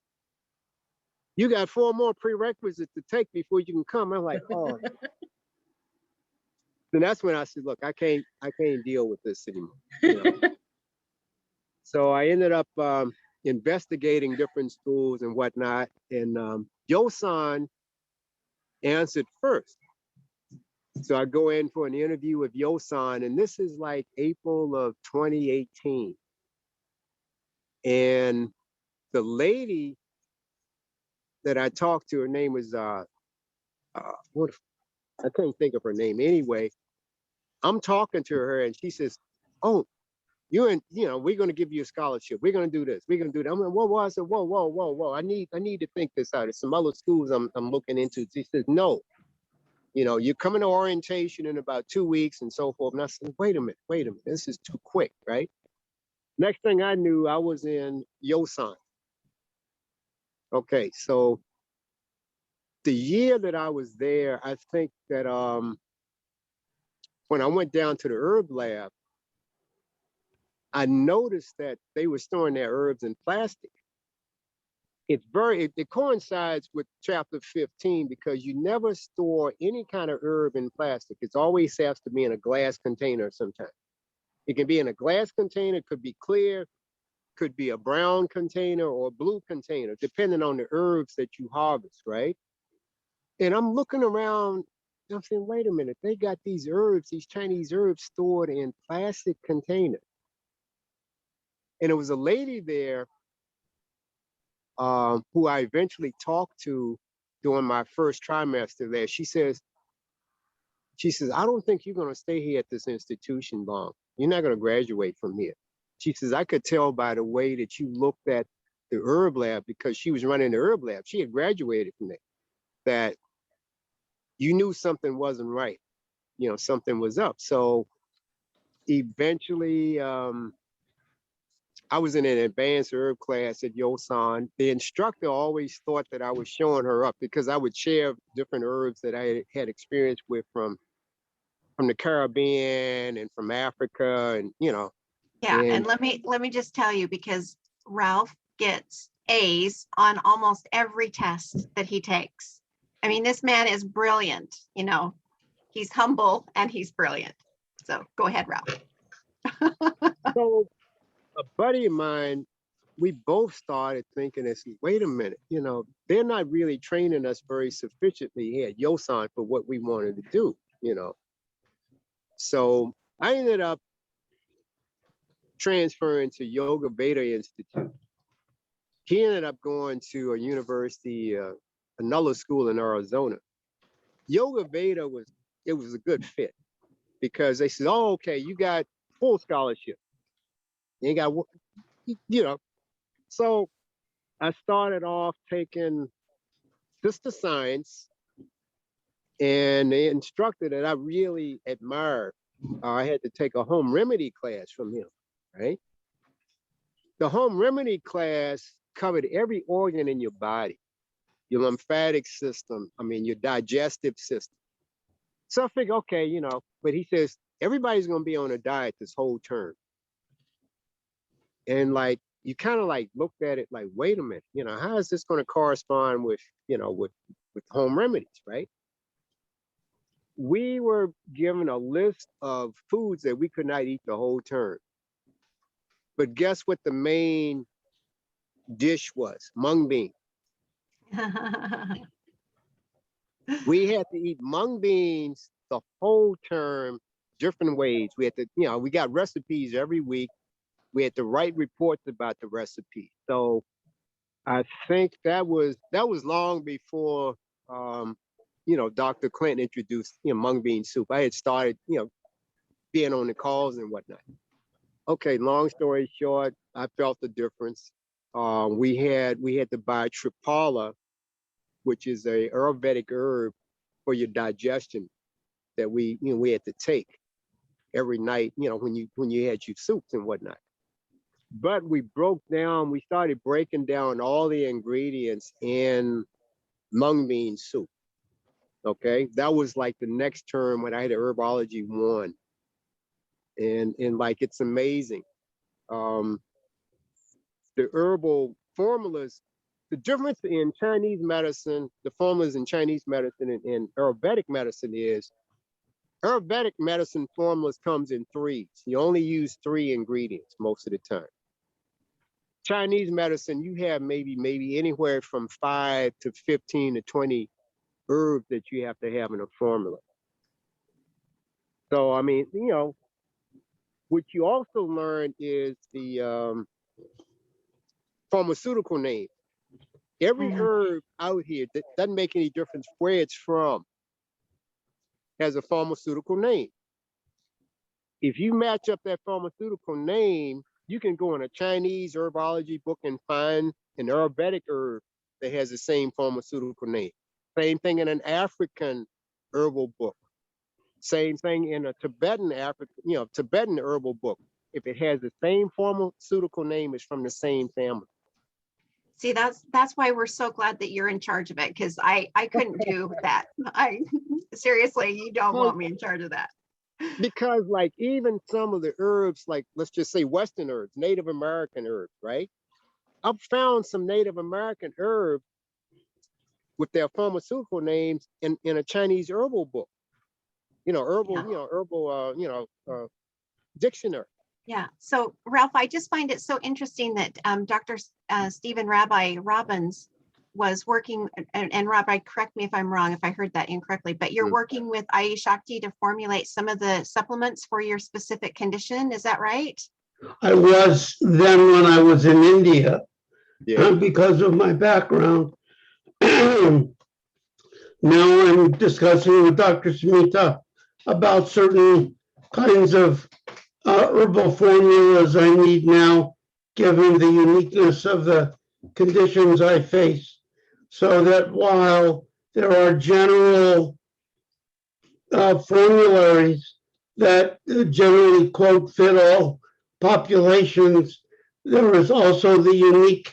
you got 4 more prerequisites to take before you can come. I'm like, oh. Then that's when I said, look, I can't deal with this anymore. So I ended up investigating different schools and whatnot. And Yosan answered first. So I go in for an interview with Yosan, and this is like April of 2018. And the lady that I talked to, her name was, I couldn't think of her name anyway. I'm talking to her and she says, oh, we're going to give you a scholarship. We're going to do this. We're going to do that. I'm like, whoa. I said, whoa. I need to think this out. There's some other schools I'm looking into. She says, no. You're coming to orientation in about 2 weeks and so forth. And I said, wait a minute. This is too quick, right? Next thing I knew, I was in Yosan. Okay, so the year that I was there, I think that when I went down to the herb lab, I noticed that they were storing their herbs in plastic. It coincides with chapter 15 because you never store any kind of herb in plastic. It always has to be in a glass container sometimes. It can be in a glass container, it could be clear, could be a brown container or a blue container, depending on the herbs that you harvest, right? And I'm looking around, and I'm saying, wait a minute, they got these Chinese herbs stored in plastic containers. And it was a lady there who I eventually talked to during my first trimester there. She says, I don't think you're going to stay here at this institution long. You're not going to graduate from here. She says, I could tell by the way that you looked at the herb lab, because she was running the herb lab. She had graduated from there, that you knew something wasn't right. Something was up. So eventually, I was in an advanced herb class at Yosan. The instructor always thought that I was showing her up because I would share different herbs that I had experience with from the Caribbean and from Africa, and Yeah, and let me just tell you, because Ralph gets A's on almost every test that he takes. I mean, this man is brilliant. He's humble and he's brilliant. So go ahead, Ralph. So a buddy of mine, we both started thinking, wait a minute, they're not really training us very sufficiently here at Yosan for what we wanted to do, So I ended up transferring to Yoga Veda Institute. He ended up going to a university, another school in Arizona. Yoga Veda was a good fit because they said, oh, okay, you got full scholarship. You got, you know. So I started off taking Sister Science, and the instructor that I really admired, I had to take a home remedy class from him, right? The home remedy class covered every organ in your body, your lymphatic system, your digestive system. So I figured, okay, you know, but he says, everybody's going to be on a diet this whole term. And like, you kind of like looked at it like, wait a minute, you know, how is this going to correspond with, you know, with home remedies, right? We were given a list of foods that we could not eat the whole term. But guess what the main dish was? Mung bean. We had to eat mung beans the whole term, different ways. We had to, you know, we got recipes every week. We had to write reports about the recipe. So I think that was long before, you know, Dr. Clinton introduced, you know, mung bean soup. I had started, you know, being on the calls and whatnot. Okay, long story short, I felt the difference. We had to buy Triphala, which is a Ayurvedic herb for your digestion that we had to take every night, you know, when you had your soups and whatnot. But we started breaking down all the ingredients in mung bean soup. Okay, that was like the next term when I had Herbology 1. And like, it's amazing. The herbal formulas, the difference in Chinese medicine, the formulas in Chinese medicine and Ayurvedic medicine is, Ayurvedic medicine formulas comes in 3s. You only use 3 ingredients most of the time. Chinese medicine, you have maybe anywhere from 5 to 15 to 20 herbs that you have to have in a formula. So, I mean, you know, what you also learn is the pharmaceutical name. Every herb out here that doesn't make any difference where it's from has a pharmaceutical name. If you match up that pharmaceutical name, you can go in a Chinese herbology book and find an Ayurvedic herb that has the same pharmaceutical name. Same thing in an African herbal book. Same thing in a Tibetan herbal book. If it has the same pharmaceutical name, it's from the same family. See, that's why we're so glad that you're in charge of it, because I couldn't do that. Seriously, you don't want me in charge of that. Because like even some of the herbs, like let's just say Western herbs, Native American herbs, right? I've found some Native American herbs with their pharmaceutical names in a Chinese herbal book. You know, herbal, dictionary. Yeah. So Ralph, I just find it so interesting that Dr. Stephen Rabbi Robbins was working, and Rabbi, correct me if I'm wrong, if I heard that incorrectly, but you're working with Ayushakti to formulate some of the supplements for your specific condition. Is that right? I was then when I was in India, because of my background. Now I'm discussing with Dr. Smita about certain kinds of herbal formulas I need now, given the uniqueness of the conditions I face. So that while there are general formularies that generally quote fit all populations, there is also the unique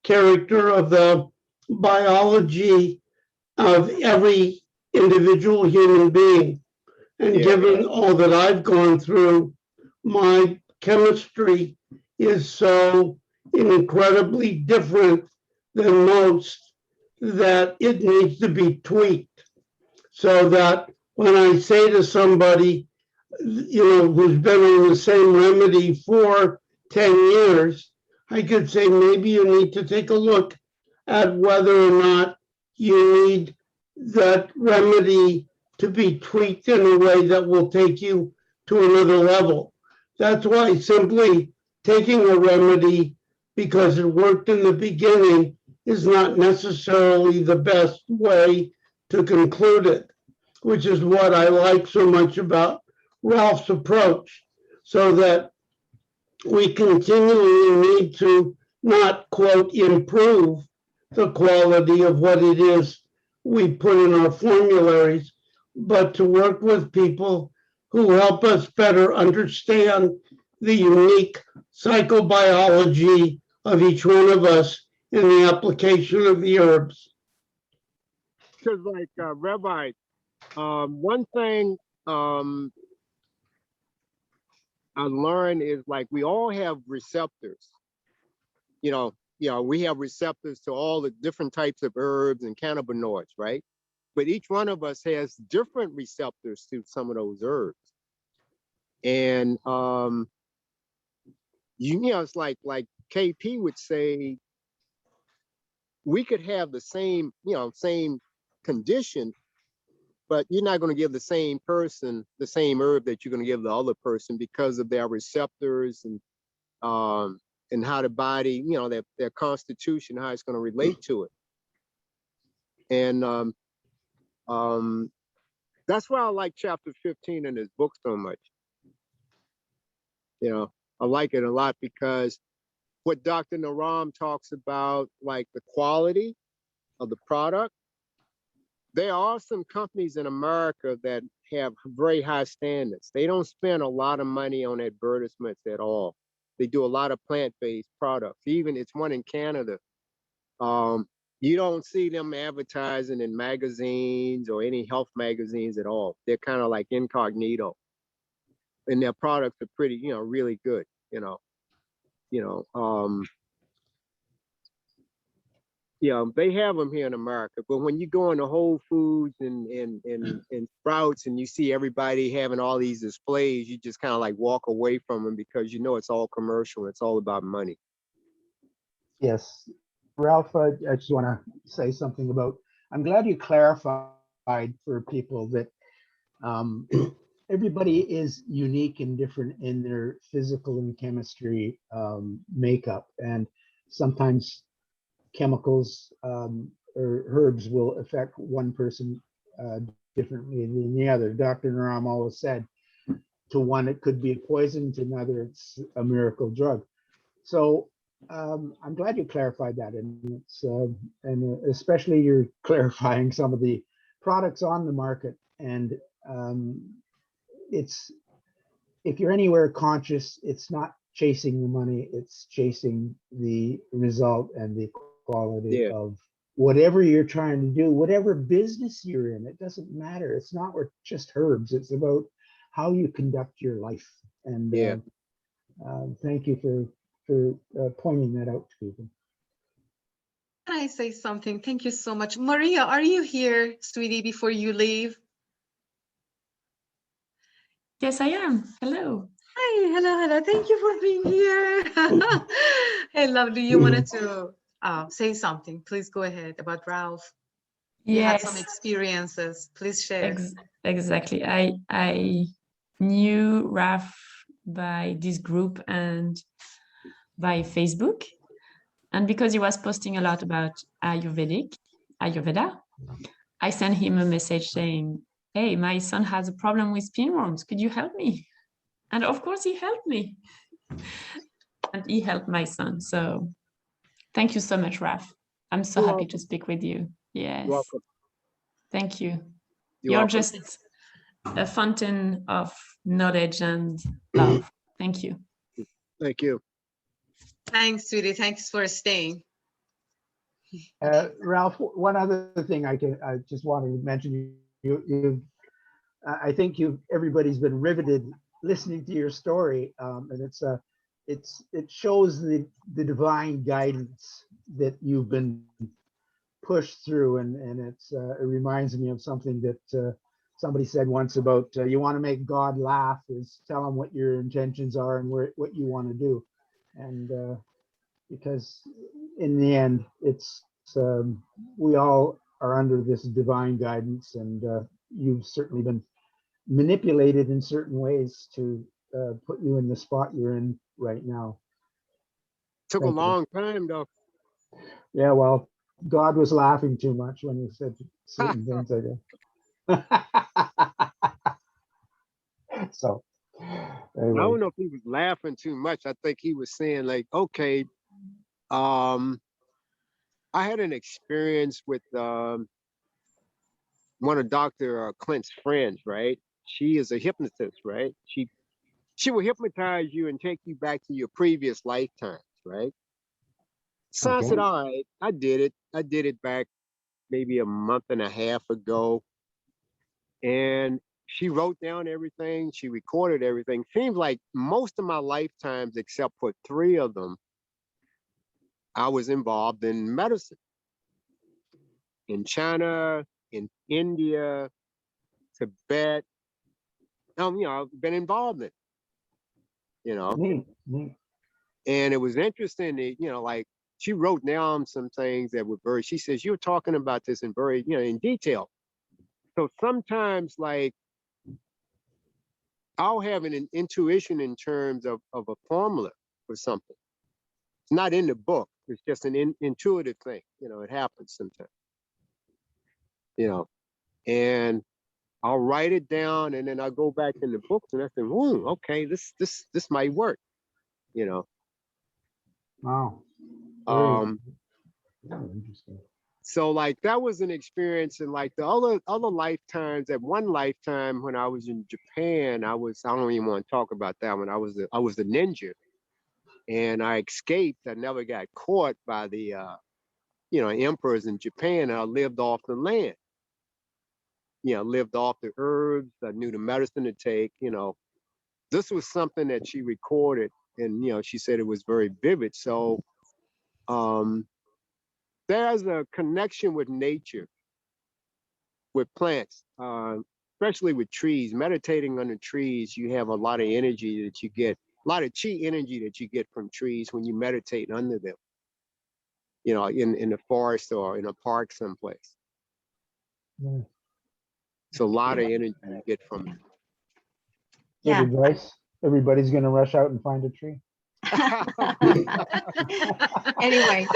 character of the biology of every individual human being. And given all that I've gone through, my chemistry is so incredibly different than most that it needs to be tweaked. So that when I say to somebody, who's been on the same remedy for 10 years, I could say, maybe you need to take a look at whether or not you need that remedy to be tweaked in a way that will take you to another level. That's why simply taking a remedy because it worked in the beginning is not necessarily the best way to conclude it, which is what I like so much about Ralph's approach, so that we continually need to not, quote, improve the quality of what it is we put in our formularies, but to work with people who help us better understand the unique psychobiology of each one of us in the application of the herbs. Because like Rabbi, one thing I learned is like we all have receptors. You know, we have receptors to all the different types of herbs and cannabinoids, right? But each one of us has different receptors to some of those herbs. And you know, it's like KP would say, we could have the same, you know, same condition, but you're not going to give the same person the same herb that you're going to give the other person because of their receptors and how the body, you know, their constitution, how it's going to relate to it. And that's why I like chapter 15 in this book so much. You know, I like it a lot because what Dr. Naram talks about, like the quality of the product, there are some companies in America that have very high standards. They don't spend a lot of money on advertisements at all. They do a lot of plant-based products. Even it's one in Canada. You don't see them advertising in magazines or any health magazines at all. They're kind of like incognito, and their products are pretty, you know, really good. Yeah, they have them here in America, but when you go into Whole Foods and Sprouts and you see everybody having all these displays, you just kind of like walk away from them because you know it's all commercial. It's all about money. Yes, Ralph, I just want to say something about, I'm glad you clarified for people that everybody is unique and different in their physical and chemistry makeup. And sometimes chemicals or herbs will affect one person differently than the other. Dr. Naram always said, to one it could be a poison, to another it's a miracle drug. So I'm glad you clarified that, and it's and especially you're clarifying some of the products on the market. And it's, if you're anywhere conscious, it's not chasing the money, it's chasing the result and the quality of whatever you're trying to do, whatever business you're in. It doesn't matter. It's not just herbs. It's about how you conduct your life. And thank you for pointing that out to people. Can I say something? Thank you so much. Maria, are you here, sweetie, before you leave? Yes, I am. Hello. Hi, hello. Thank you for being here. Hey, lovely, you wanted to say something. Please go ahead about Ralph. You had some experiences. Please share. Exactly. I knew Ralph by this group and by Facebook. And because he was posting a lot about Ayurveda, I sent him a message saying, hey, my son has a problem with pinworms. Could you help me? And of course he helped me. And he helped my son. So thank you so much, Ralph. I'm so happy to speak with you. Yes. You're welcome. Thank you. You're welcome. Just a fountain of knowledge and love. Thank you. Thank you. Thanks, sweetie. Thanks for staying. Ralph, one other thing I just wanted to mention, I think everybody's been riveted listening to your story, and it shows the divine guidance that you've been pushed through, and it reminds me of something that somebody said once about you want to make God laugh, is tell him what your intentions are and what you want to do. And because in the end, it's we all are under this divine guidance, and you've certainly been manipulated in certain ways to put you in the spot you're in right now. Took a Thank you. long time though. Yeah, well, God was laughing too much when he said certain things, I guess. So, I anyway, don't know if he was laughing too much. I think he was saying like, okay, I had an experience with one of Dr. Clint's friends, right? She is a hypnotist, right? She will hypnotize you and take you back to your previous lifetimes, right? So I said, okay. all right, I did it. I did it back maybe a month and a half ago. And she wrote down everything. She recorded everything. Seems like most of my lifetimes, except for 3 of them, I was involved in medicine. In China, in India, Tibet. I've been involved in it, Neat. And it was interesting that, like she wrote down some things that were she says, you're talking about this in very, in detail. So sometimes like I'll have an intuition in terms of a formula for something. It's not in the book. It's just an intuitive thing. It happens sometimes, and I'll write it down and then I'll go back in the books and I think, okay, this might work, Wow. Um, Very interesting. So like that was an experience. And like the other lifetimes, at one lifetime when I was in Japan, I don't even want to talk about that one. I was the ninja and I escaped. I never got caught by the emperors in Japan. I lived off the land. Lived off the herbs. I knew the medicine to take. This was something that she recorded, and she said it was very vivid. So there's a connection with nature, with plants, especially with trees. Meditating under trees, you have a lot of energy that you get, a lot of chi energy that you get from trees when you meditate under them, in the forest or in a park someplace. Yeah. It's a lot of energy you get from it. Good advice. Everybody's going to rush out and find a tree. Anyway,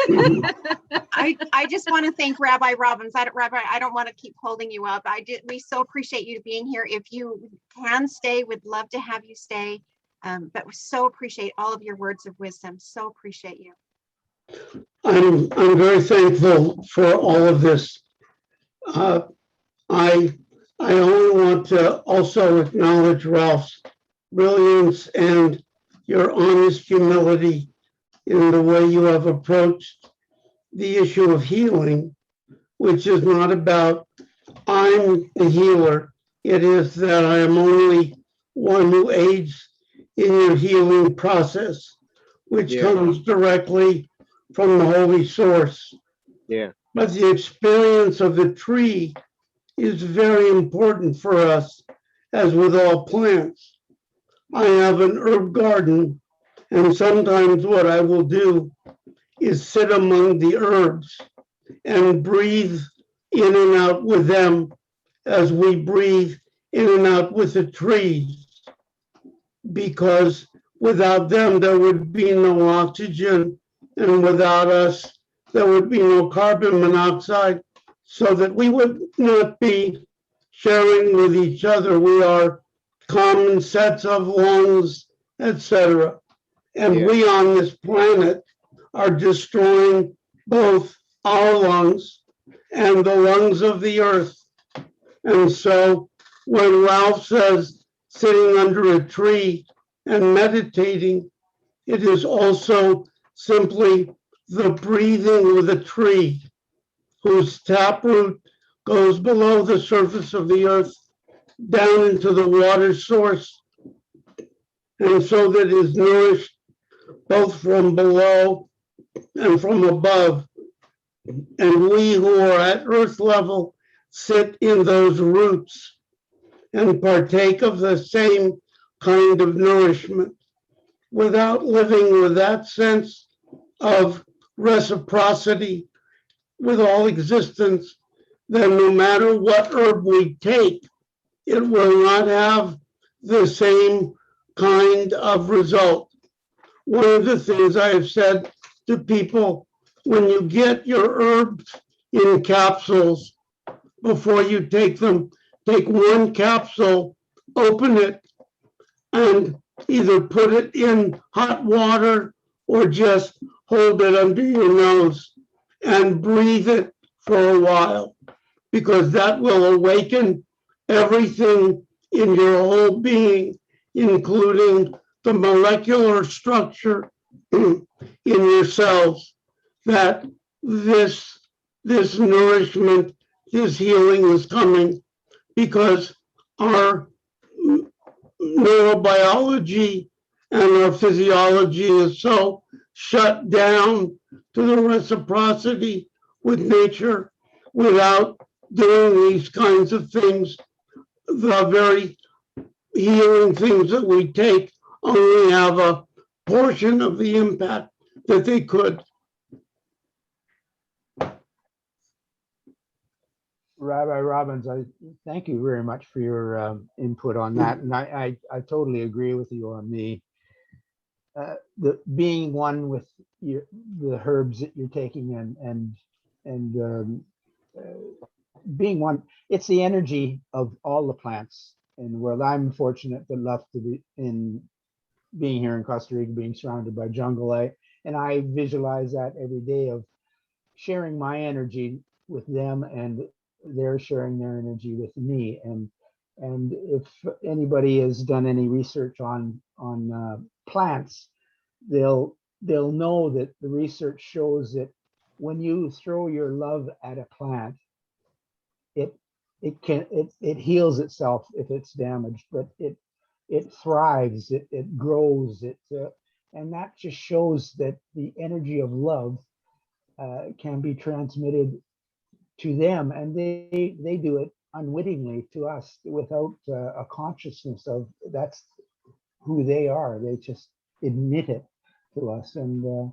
I just want to thank Rabbi Robbins. Rabbi, I don't want to keep holding you up. We so appreciate you being here. If you can stay, we'd love to have you stay. But we so appreciate all of your words of wisdom. So appreciate you. I'm very thankful for all of this. I only want to also acknowledge Ralph's brilliance and your honest humility in the way you have approached the issue of healing, which is not about I'm the healer. It is that I am only one who aids in your healing process, which comes directly from the Holy Source. Yeah. But the experience of the tree is very important for us, as with all plants. I have an herb garden, and sometimes what I will do is sit among the herbs and breathe in and out with them as we breathe in and out with the trees, because without them, there would be no oxygen, and without us, there would be no carbon monoxide, so that we would not be sharing with each other. We are common sets of lungs, etc. And we on this planet are destroying both our lungs and the lungs of the earth. And so when Ralph says sitting under a tree and meditating, it is also simply the breathing with a tree whose taproot goes below the surface of the earth down into the water source, and so that it is nourished both from below and from above. And we who are at earth level sit in those roots and partake of the same kind of nourishment without living with that sense of reciprocity with all existence. Then no matter what herb we take, it will not have the same kind of result. One of the things I have said to people, when you get your herbs in capsules, before you take them, take one capsule, open it, and either put it in hot water or just hold it under your nose and breathe it for a while, because that will awaken everything in your whole being, including the molecular structure in your cells, that this nourishment, this healing is coming, because our neurobiology and our physiology is so shut down to the reciprocity with nature without doing these kinds of things. The very healing things that we take only have a portion of the impact that they could. Rabbi Robbins, I thank you very much for your input on that, and I totally agree with you on the being one with the herbs that you're taking and being one. It's the energy of all the plants in the world. I'm fortunate enough to be in being here in Costa Rica, being surrounded by jungle, and I visualize that every day of sharing my energy with them, and they're sharing their energy with me. And if anybody has done any research on plants, they'll know that the research shows that when you throw your love at a plant, it heals itself if it's damaged, but it thrives, it grows, and that just shows that the energy of love can be transmitted to them, and they do it unwittingly to us without a consciousness of that's who they are. They just admit it to us, and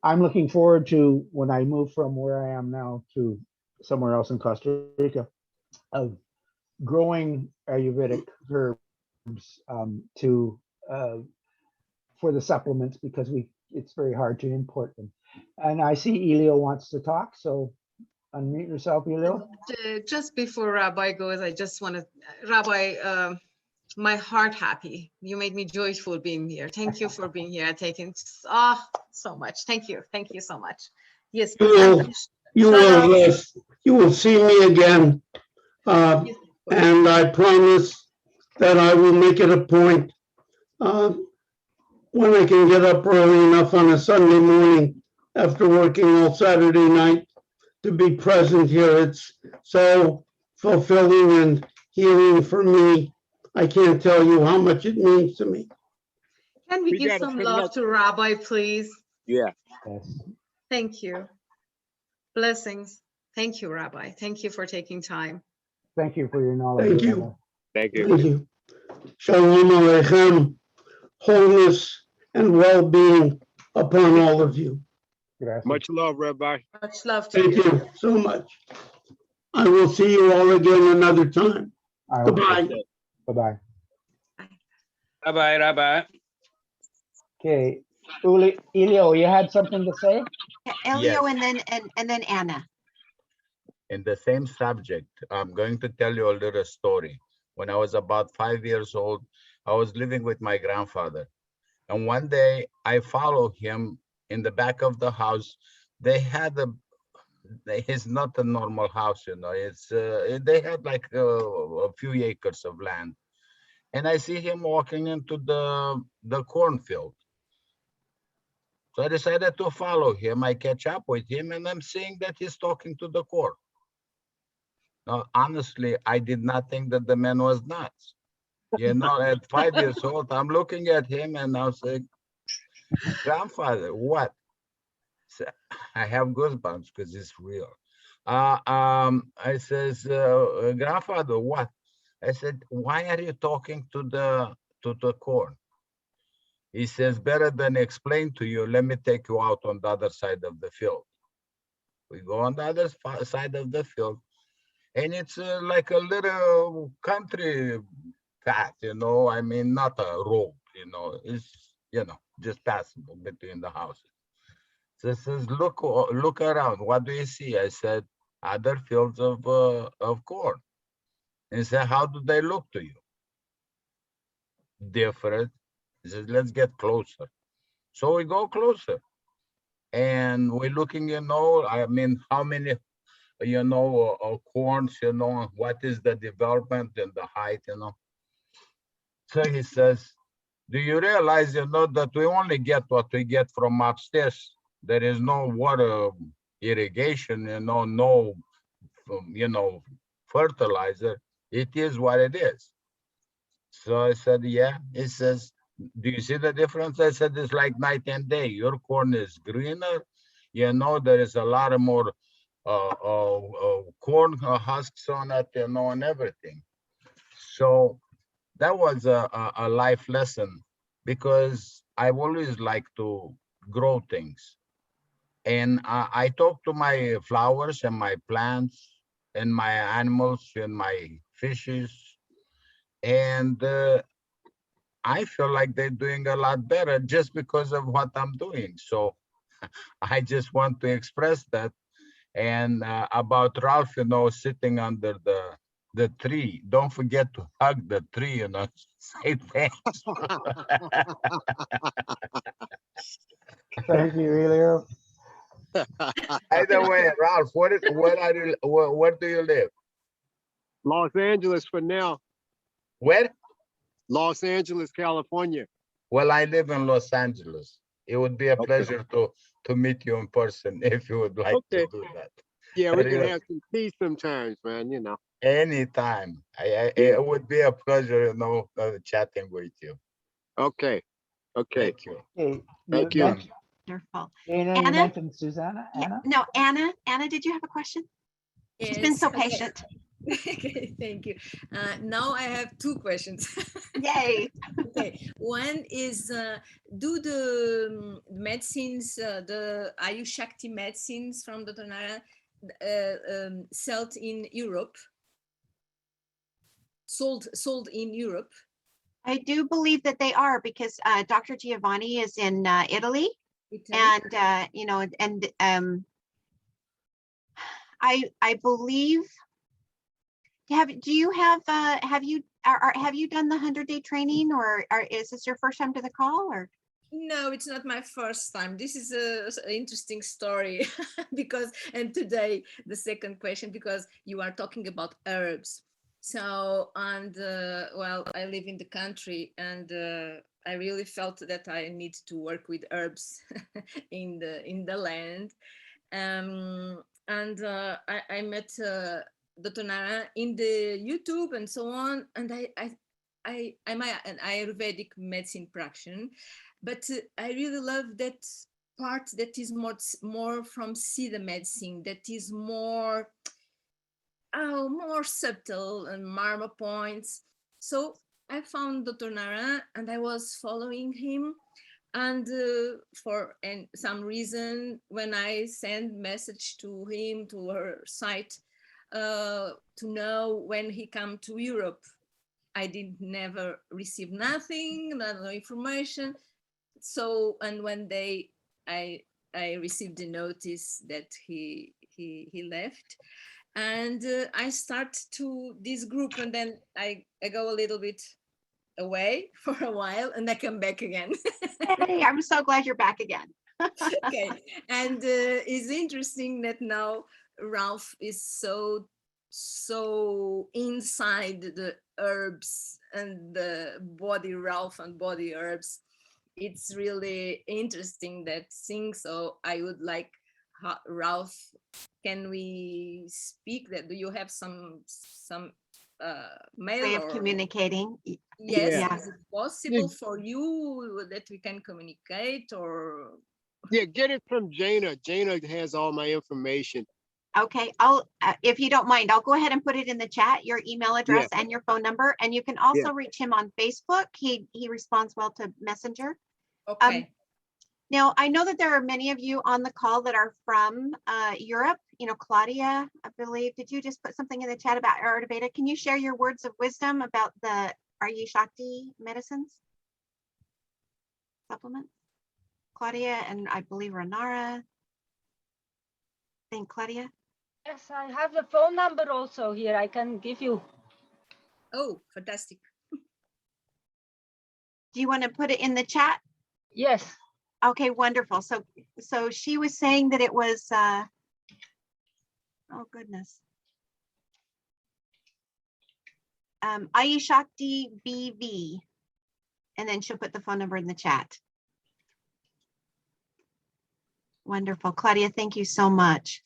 I'm looking forward to when I move from where I am now to somewhere else in Costa Rica, of growing Ayurvedic herbs for the supplements, because it's very hard to import them. And I see Elio wants to talk, so unmute yourself, Elio. Just before Rabbi goes, I just want to, Rabbi, my heart happy. You made me joyful being here. Thank you for being here, taking so much. Thank you so much. Yes, you will see me again, and I promise that I will make it a point when I can get up early enough on a Sunday morning after working all Saturday night to be present here. It's so fulfilling and healing for me. I can't tell you how much it means to me. Can we give some love to Rabbi, please? Yeah. Thank you. Blessings. Thank you, Rabbi. Thank you for taking time. Thank you for your knowledge. Thank you. Thank you. Thank you. Shalom Aleichem. Wholeness and well-being upon all of you. Much love, Rabbi. Much love to Thank you so much. I will see you all again another time. Goodbye. Bye-bye. Bye-bye, Rabbi. Okay, Elio, you had something to say? Elio, Yes. and then Anna. In the same subject, I'm going to tell you a little story. When I was about 5 years old, I was living with my grandfather. And one day I followed him in the back of the house. They had it's not a normal house, you know, it's, they had like a few acres of land. And I see him walking into the cornfield. So I decided to follow him. I catch up with him and I'm seeing that he's talking to the corn. Now, honestly, I did not think that the man was nuts. You know, at 5 years old, I'm looking at him and I'm saying, grandfather, what? So I have goosebumps because it's real. I says, grandfather, what? I said, why are you talking to the corn? He says, better than explain to you, let me take you out on the other side of the field. We go on the other side of the field, and it's like a little country path, you know, I mean, not a road, you know, it's, you know, just passable between the houses. So he says, look around. What do you see? I said, other fields of corn. And he said, how do they look to you? Different. He says, let's get closer. So we go closer. And we're looking, I mean, how many, corns, what is the development and the height, So he says, do you realize, that we only get what we get from upstairs? There is no water irrigation, no, fertilizer. It is what it is. So I said, yeah. He says, do you see the difference? I said, it's like night and day. Your corn is greener. There is a lot more corn husks on it, and everything. So that was a life lesson, because I've always liked to grow things. And I talk to my flowers and my plants and my animals and my fishes. And I feel like they're doing a lot better just because of what I'm doing. So I just want to express that. And about Ralph, sitting under the tree, don't forget to hug the tree, say thanks. Thank you, Elio. Either way, Ralph, where do you live? Los Angeles for now. Where? Los Angeles, California. Well, I live in Los Angeles. It would be a pleasure to meet you in person if you would like to do that. Yeah, we can have some tea sometimes, man, Anytime. It would be a pleasure, chatting with you. Okay. Thank you. Okay, Thank you. Wonderful. Dana, you Anna? mentioned Susanna. Anna? No, Anna. Anna, did you have a question? She's been so patient. Okay, thank you. Now I have two questions. Yay. Okay, one is, do the medicines, the Ayushakti medicines from Dr. Nara, sold in Europe? Sold in Europe? I do believe that they are, because Dr. Giovanni is in Italy. And I believe. Have you done the 100-day training, or is this your first time to the call, or? No, it's not my first time. This is an interesting story because, and today the second question, because you are talking about herbs. So, and well, I live in the country, and I really felt that I need to work with herbs in the land. And I met Dr. Nara in the YouTube and so on, and I'm an Ayurvedic medicine practitioner, but I really love that part that is more from Siddha medicine, that is more subtle and marma points. So I found Dr. Nara and I was following him, and for some reason, when I send message to him, to her site, to know when he come to Europe, I did never receive nothing, no information. So, and one day I received the notice that he left, and I start to this group, and then I go a little bit away for a while, and I come back again. Hey, I'm so glad you're back again. Okay, and it's interesting that now Ralph is so inside the herbs and the body Ralph and body herbs. It's really interesting that thing. So I would like, Ralph, can we speak that? Do you have some mail way of or communicating? Yes, Yeah. is it possible for you that we can communicate, or? Yeah, get it from Jana. Jana has all my information. Okay, I'll, if you don't mind, I'll go ahead and put it in the chat, your email address and your phone number, and you can also reach him on Facebook. He responds well to Messenger. Okay. Now, I know that there are many of you on the call that are from Europe. You know, Claudia, I believe, did you just put something in the chat about Ayurveda? Can you share your words of wisdom about the Ayushakti medicines? Supplements? Claudia, and I believe Ranara. think, Claudia? Yes, I have the phone number also here. I can give you. Oh, fantastic. Do you want to put it in the chat? Yes. Okay, wonderful. So she was saying that it was, oh goodness. Ayushakti BV. And then she'll put the phone number in the chat. Wonderful. Claudia, thank you so much.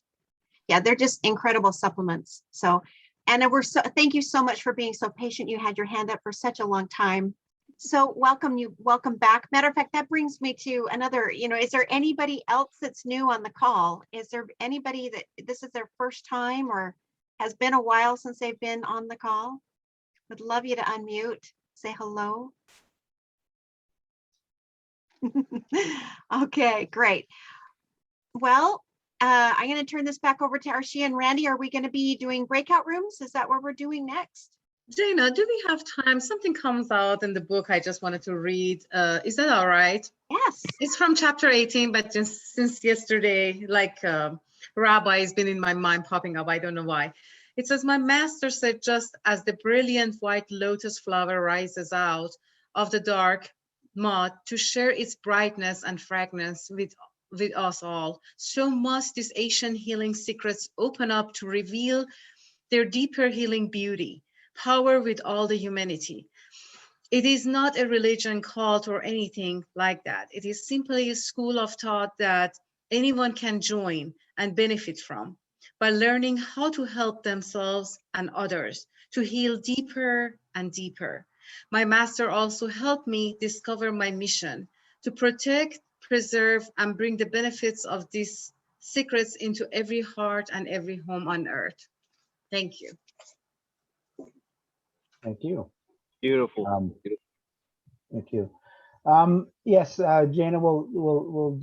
Yeah, they're just incredible supplements. So, Anna, thank you so much for being so patient. You had your hand up for such a long time. So welcome back. Matter of fact, that brings me to another, is there anybody else that's new on the call? Is there anybody that this is their first time or has been a while since they've been on the call? Would love you to unmute, say hello. Okay, great. Well, I'm going to turn this back over to Arshia and Randy. Are we going to be doing breakout rooms? Is that what we're doing next? Jana, do we have time? Something comes out in the book I just wanted to read. Is that all right? Yes. It's from chapter 18, but just since yesterday, Rabbi has been in my mind popping up. I don't know why. It says, my master said, just as the brilliant white lotus flower rises out of the dark mud to share its brightness and fragrance with us all, so must these ancient healing secrets open up to reveal their deeper healing beauty, power with all the humanity. It is not a religion, cult, or anything like that. It is simply a school of thought that anyone can join and benefit from by learning how to help themselves and others to heal deeper and deeper. My master also helped me discover my mission to protect, preserve, and bring the benefits of these secrets into every heart and every home on earth. Thank you. Thank you. Beautiful. Thank you. Yes, Jana, we'll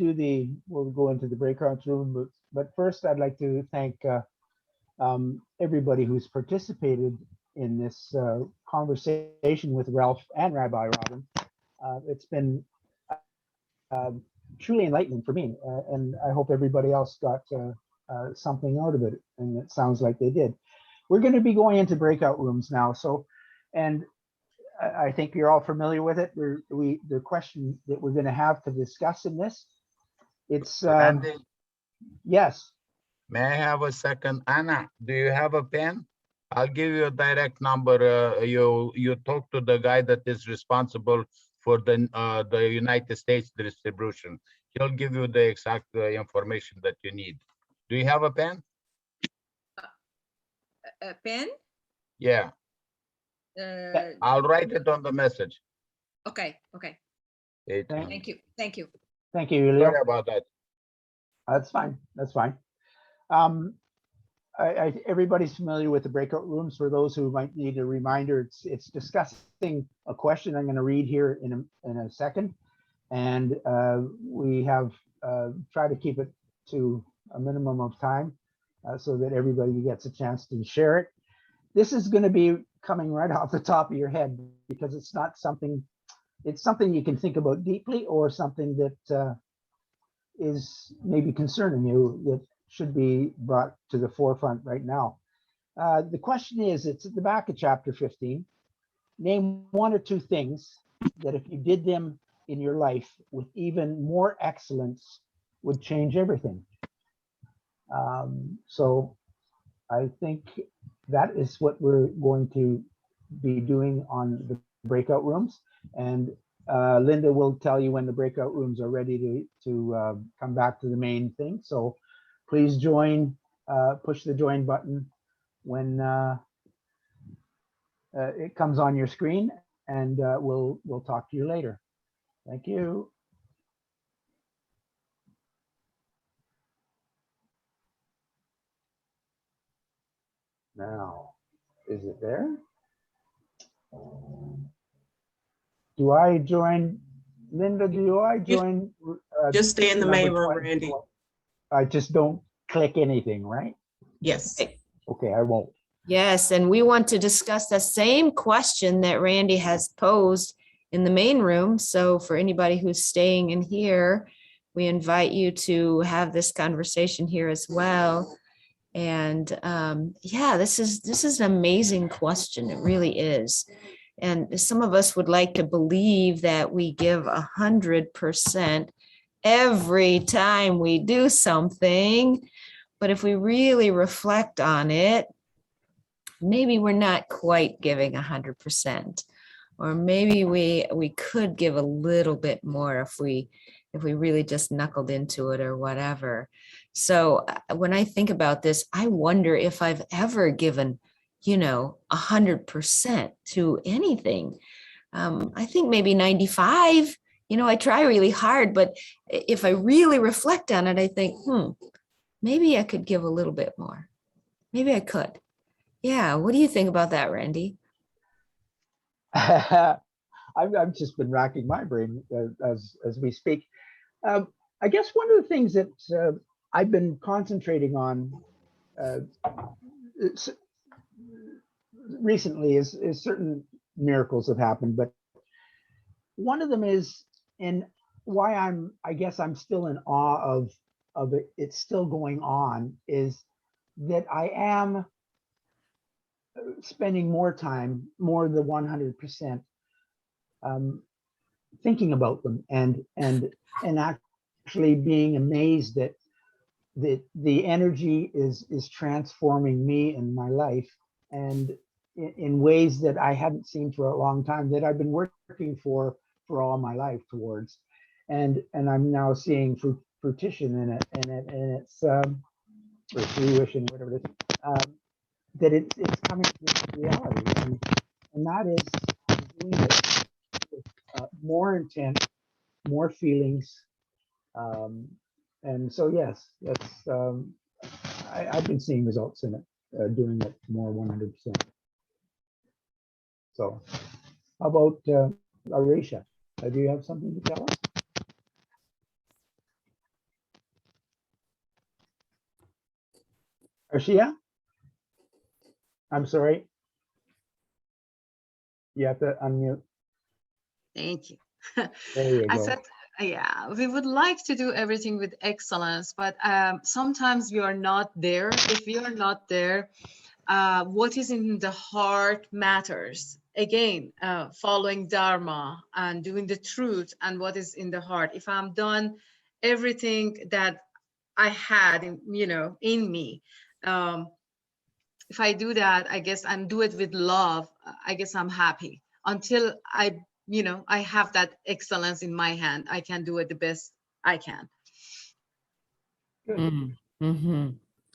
go into the breakout room, but first I'd like to thank everybody who's participated in this conversation with Ralph and Rabbi Robin. It's been truly enlightening for me, and I hope everybody else got something out of it, and it sounds like they did. We're going to be going into breakout rooms now, and I think you're all familiar with it. The question that we're going to have to discuss in this, it's Randy, yes. may I have a second? Anna, do you have a pen? I'll give you a direct number. You talk to the guy that is responsible for the United States distribution. He'll give you the exact information that you need. Do you have a pen? A pen? Yeah. I'll write it on the message. Okay. Thank you. Thank you. Thank you, Julio. Sorry about that. That's fine. That's fine. Everybody's familiar with the breakout rooms. For those who might need a reminder, it's discussing a question I'm going to read here in a second, and we have tried to keep it to a minimum of time so that everybody gets a chance to share it. This is going to be coming right off the top of your head because it's not something. It's something you can think about deeply, or something that is maybe concerning you that should be brought to the forefront right now. The question is, it's at the back of chapter 15. Name one or two things that if you did them in your life with even more excellence would change everything. So I think that is what we're going to be doing on the breakout rooms. And Linda will tell you when the breakout rooms are ready to come back to the main thing. So please join, push the join button when it comes on your screen, and we'll talk to you later. Thank you. Now, is it there? Do I join, Linda, do I join? Just stay in the main room, 20? Randy. I just don't click anything, right? Yes. Okay, I won't. Yes, and we want to discuss the same question that Randy has posed in the main room. So for anybody who's staying in here, we invite you to have this conversation here as well. And yeah, this is an amazing question. It really is. And some of us would like to believe that we give 100% every time we do something. But if we really reflect on it, maybe we're not quite giving 100%, or maybe we could give a little bit more if we really just knuckled into it or whatever. So when I think about this, I wonder if I've ever given, 100% to anything. I think maybe 95. I try really hard, but if I really reflect on it, I think, maybe I could give a little bit more. Maybe I could. Yeah. What do you think about that, Randy? I've just been racking my brain as we speak. I guess one of the things that I've been concentrating on recently is certain miracles have happened, but one of them is, and why I guess I'm still in awe of it, it's still going on, is that I am spending more time, more than 100%, thinking about them and actually being amazed that the energy is transforming me and my life, and in ways that I hadn't seen for a long time, that I've been working for all my life towards, and I'm now seeing fruition in it, and it's or fruition, whatever it is, that it's coming to reality, and that is doing it with more intent, more feelings, and so yes, that's I've been seeing results in it, doing it more 100%. So, how about Arisha? Do you have something to tell us? Arshia? I'm sorry. You have to unmute. Thank you. There you I go. said, yeah, we would like to do everything with excellence, but sometimes we are not there. If we are not there, what is in the heart matters. Again, following Dharma and doing the truth and what is in the heart. If I'm done everything that I had in me, if I do that, I guess, and do it with love, I guess I'm happy. Until I have that excellence in my hand, I can do it the best I can. Mm-hmm.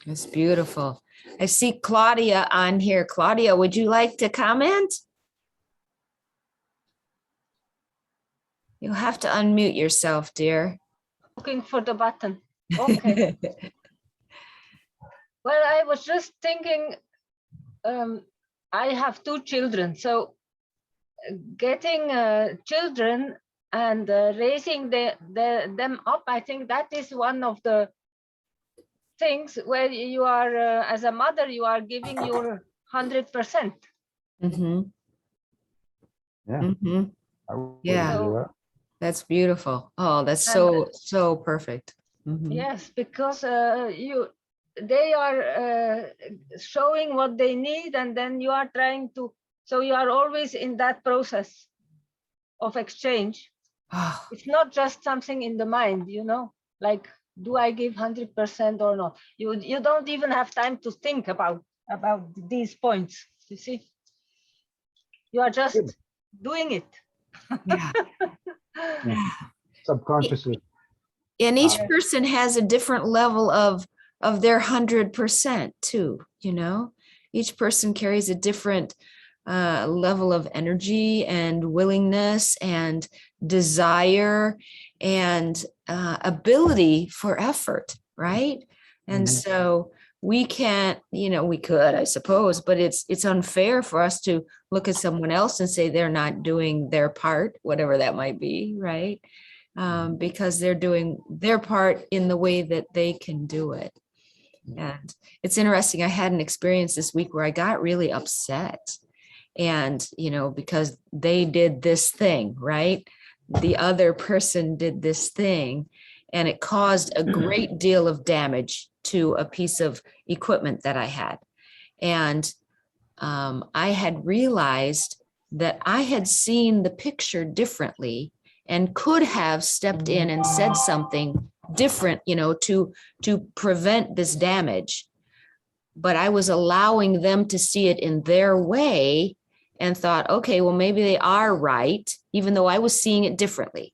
That's beautiful. I see Claudia on here. Claudia, would you like to comment? You'll have to unmute yourself, dear. Looking for the button. Okay. Well, I was just thinking, I have 2 children, so getting children and raising them up, I think that is one of the things where you are, as a mother, you are giving your 100%. Mm-hmm. Yeah. Mm-hmm. Yeah. So, that's beautiful. Oh, that's so perfect. Mm-hmm. yes, because they are showing what they need, and then you are trying to, so you are always in that process of exchange. Oh. It's not just something in the mind, like, do I give 100% or not? You don't even have time to think about these points, you see. You are just doing it. Yeah. Yeah. Subconsciously. And each person has a different level of their 100% too, each person carries a different level of energy and willingness and desire and ability for effort, right? And so we can't, we could, I suppose, but it's unfair for us to look at someone else and say they're not doing their part, whatever that might be, right? Because they're doing their part in the way that they can do it. And it's interesting, I had an experience this week where I got really upset, and because they did this thing, right? The other person did this thing, and it caused a great deal of damage to a piece of equipment that I had. And I had realized that I had seen the picture differently and could have stepped in and said something different, you know, to prevent this damage. But I was allowing them to see it in their way and thought, okay, well, maybe they are right, even though I was seeing it differently.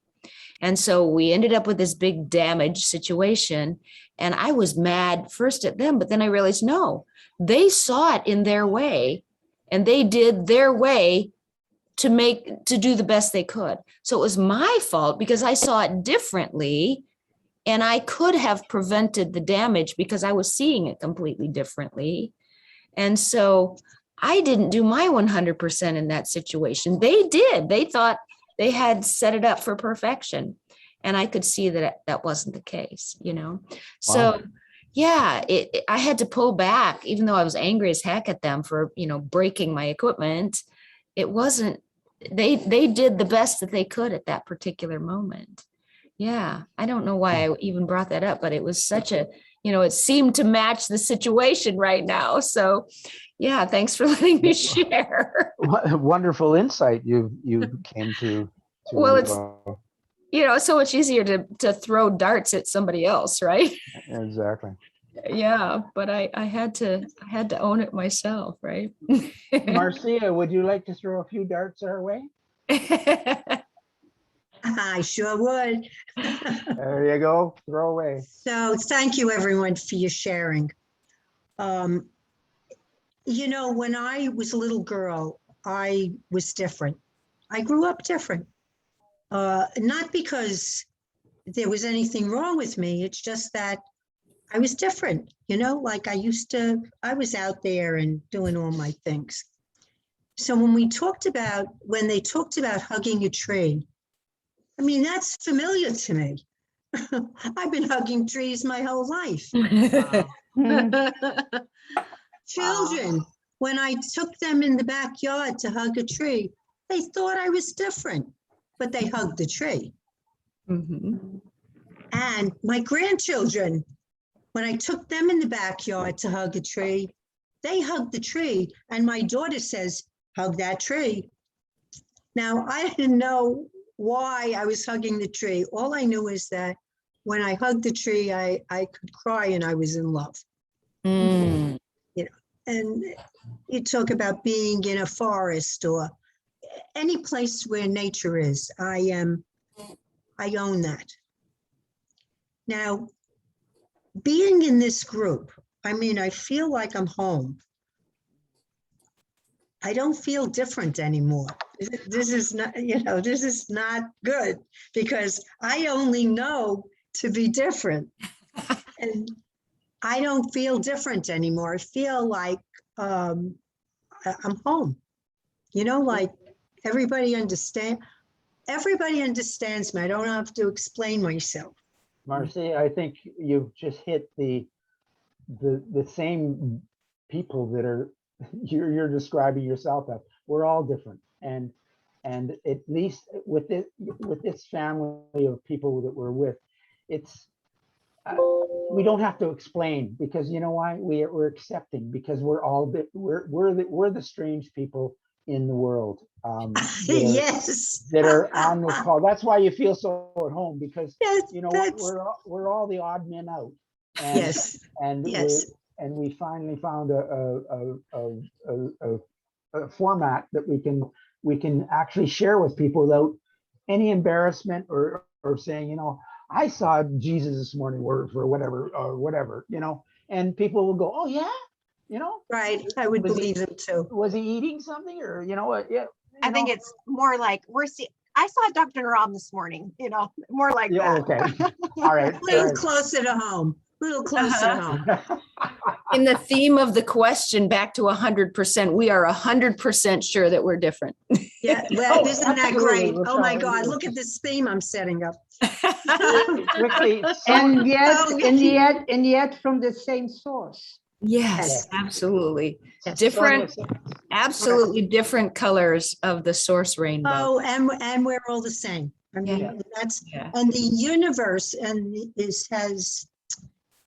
And so we ended up with this big damage situation. And I was mad first at them, but then I realized, no, they saw it in their way and they did their way to do the best they could. So it was my fault because I saw it differently, and I could have prevented the damage because I was seeing it completely differently. And so I didn't do my 100% in that situation. They did. They thought they had set it up for perfection. And I could see that that wasn't the case, you know? Wow. So yeah, I had to pull back, even though I was angry as heck at them for, you know, breaking my equipment. It wasn't, they did the best that they could at that particular moment. Yeah, I don't know why I even brought that up, but it was such a, you know, it seemed to match the situation right now. So yeah, thanks for letting me share. What a wonderful insight you came to. Well, it's, you know, so much easier to throw darts at somebody else, right? Exactly. Yeah, but I had to own it myself, right? Marcia, would you like to throw a few darts our way? I sure would. There you go, throw away. So thank you everyone for your sharing. You know, when I was a little girl, I was different. I grew up different. Not because there was anything wrong with me, it's just that I was different, you know, like I was out there and doing all my things. So when they talked about hugging a tree, I mean, that's familiar to me. I've been hugging trees my whole life. Children, when I took them in the backyard to hug a tree, they thought I was different, but they hugged the tree. Mm-hmm. And my grandchildren, when I took them in the backyard to hug a tree, they hugged the tree. And my daughter says, hug that tree. Now, I didn't know why I was hugging the tree. All I knew is that when I hugged the tree, I could cry and I was in love. Mm. You know, and you talk about being in a forest or any place where nature is. I own that. Now, being in this group, I mean, I feel like I'm home. I don't feel different anymore. This is not, you know, this is not good because I only know to be different. And I don't feel different anymore. I feel like I'm home. You know, like everybody understands me. I don't have to explain myself. Marcy, I think you've just hit the same people that are you're describing yourself as. We're all different, and at least with this family of people that we're with, it's we don't have to explain, because you know why? We're accepting, because we're all we're the strange people in the world. Yes, that are on this call. That's why you feel so at home, because yes, you know we're all the odd men out. And, yes, and yes. We finally found a format that we can actually share with people without any embarrassment or saying, you know, I saw Jesus this morning or whatever, you know, and people will go, oh yeah, you know, right. I would believe them too. Was he eating something, or you know what? Yeah. I think it's more like I saw Dr. Naram this morning, you know, more like that. Okay. All right. A little closer to home. A little closer to home. In the theme of the question, back to 100%, we are 100% sure that we're different. Yeah, well, isn't that great? Oh my God, look at this theme I'm setting up. And yet from the same source. Yes, absolutely. Different, absolutely different colors of the source rainbow. Oh, and we're all the same. I mean, Yeah. that's, Yeah. and the universe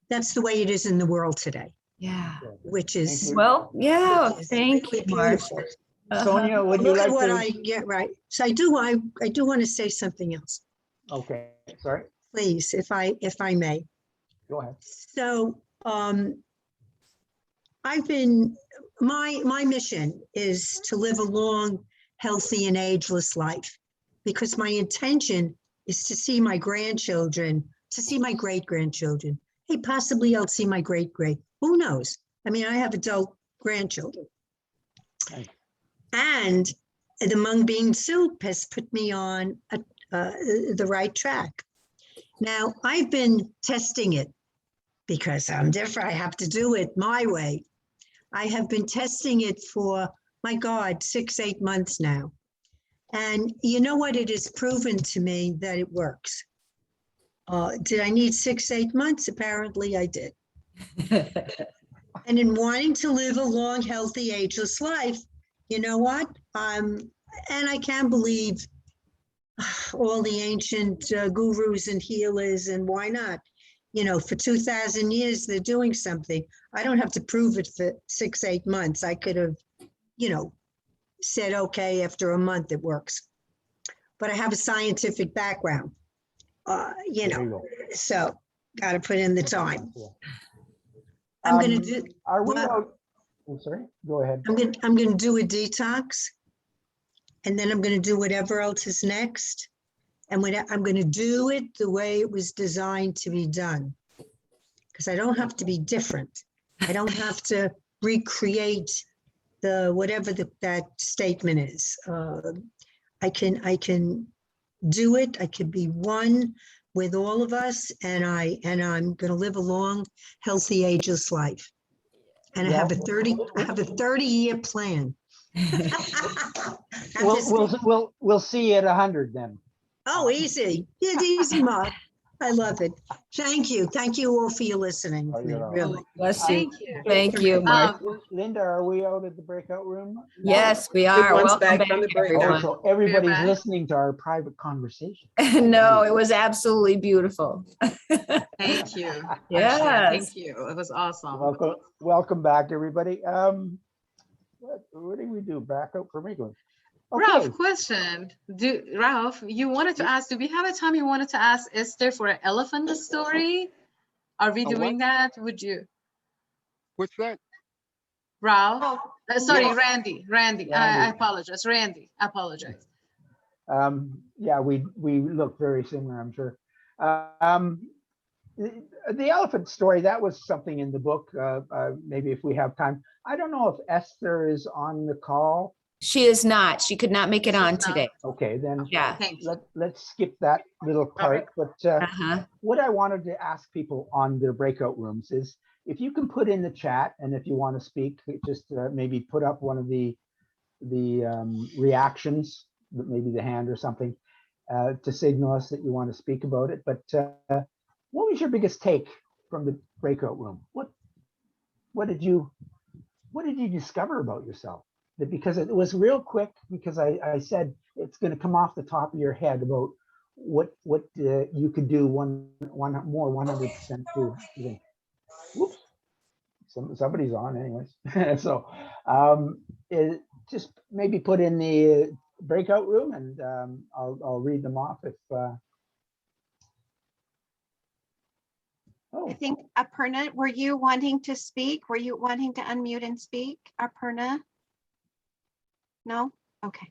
that's the way it is in the world today, Yeah. which is. Well, yeah. which is Thank you, really Marcia. beautiful. Sonia, would you Look at like what to? I get right. So I do want to say something else, Okay, sorry, please, if I may. go ahead. So I've been, my mission is to live a long, healthy and ageless life, because my intention is to see my grandchildren, to see my great-grandchildren. Hey, possibly I'll see my great-great, who knows? I mean, I have adult grandchildren. Nice. And the mung bean soup has put me on the right track. Now, I've been testing it because I'm different. I have to do it my way. I have been testing it for, my God, 6-8 months now. And you know what? It has proven to me that it works. Did I need 6-8 months? Apparently I did. And in wanting to live a long, healthy, ageless life, you know what? And I can't believe all the ancient gurus and healers, and why not? You know, for 2,000 years, they're doing something. I don't have to prove it for 6-8 months. I could have, you know, said, okay, after a month it works. But I have a scientific background, you know, so got to put in the time. I'm going to do. Are we? I'm sorry. Go ahead. I'm going to do a detox, and then I'm going to do whatever else is next. And when I'm going to do it the way it was designed to be done, because I don't have to be different. I don't have to recreate the whatever that statement is. I can do it. I can be one with all of us, and I'm going to live a long, healthy, ageless life. And I have a 30-year plan. We'll see you at 100 then. Oh, easy. Yeah, easy, Mark. I love it. Thank you. Thank you all for your listening. Really. Bless you. Thank you. Thank you, Mark. Linda, are we out at the breakout room now? Yes, we are. Everyone's Welcome back from the breakout. everyone. So everybody's back. listening to our private conversation. No, it was absolutely beautiful. Thank you. Yes. Thank you. It was awesome. Welcome back, everybody. What do we do? Back up for me going. Okay. Ralph, question. Ralph, you wanted to ask, do we have a time you wanted to ask Esther for an elephant story? Are we doing that? Would you? What's that? Ralph? Sorry, yes. Randy. I apologize. Randy, I apologize. Yeah, we look very similar, I'm sure. The elephant story, that was something in the book. Maybe if we have time. I don't know if Esther is on the call. She is not. She could not make it on today. Okay, then Yeah. let's skip that little part. But what I wanted to ask people on their breakout rooms is, if you can put in the chat, and if you want to speak, just maybe put up one of the reactions, maybe the hand or something, to signal us that you want to speak about it. But what was your biggest take from the breakout room? What did you discover about yourself? Because it was real quick, because I said it's going to come off the top of your head about what you could do 100% to. Whoops, somebody's on anyways. So just maybe put in the breakout room, and I'll read them off if. I think Aparna, were you wanting to speak? Were you wanting to unmute and speak, Aparna? No? Okay.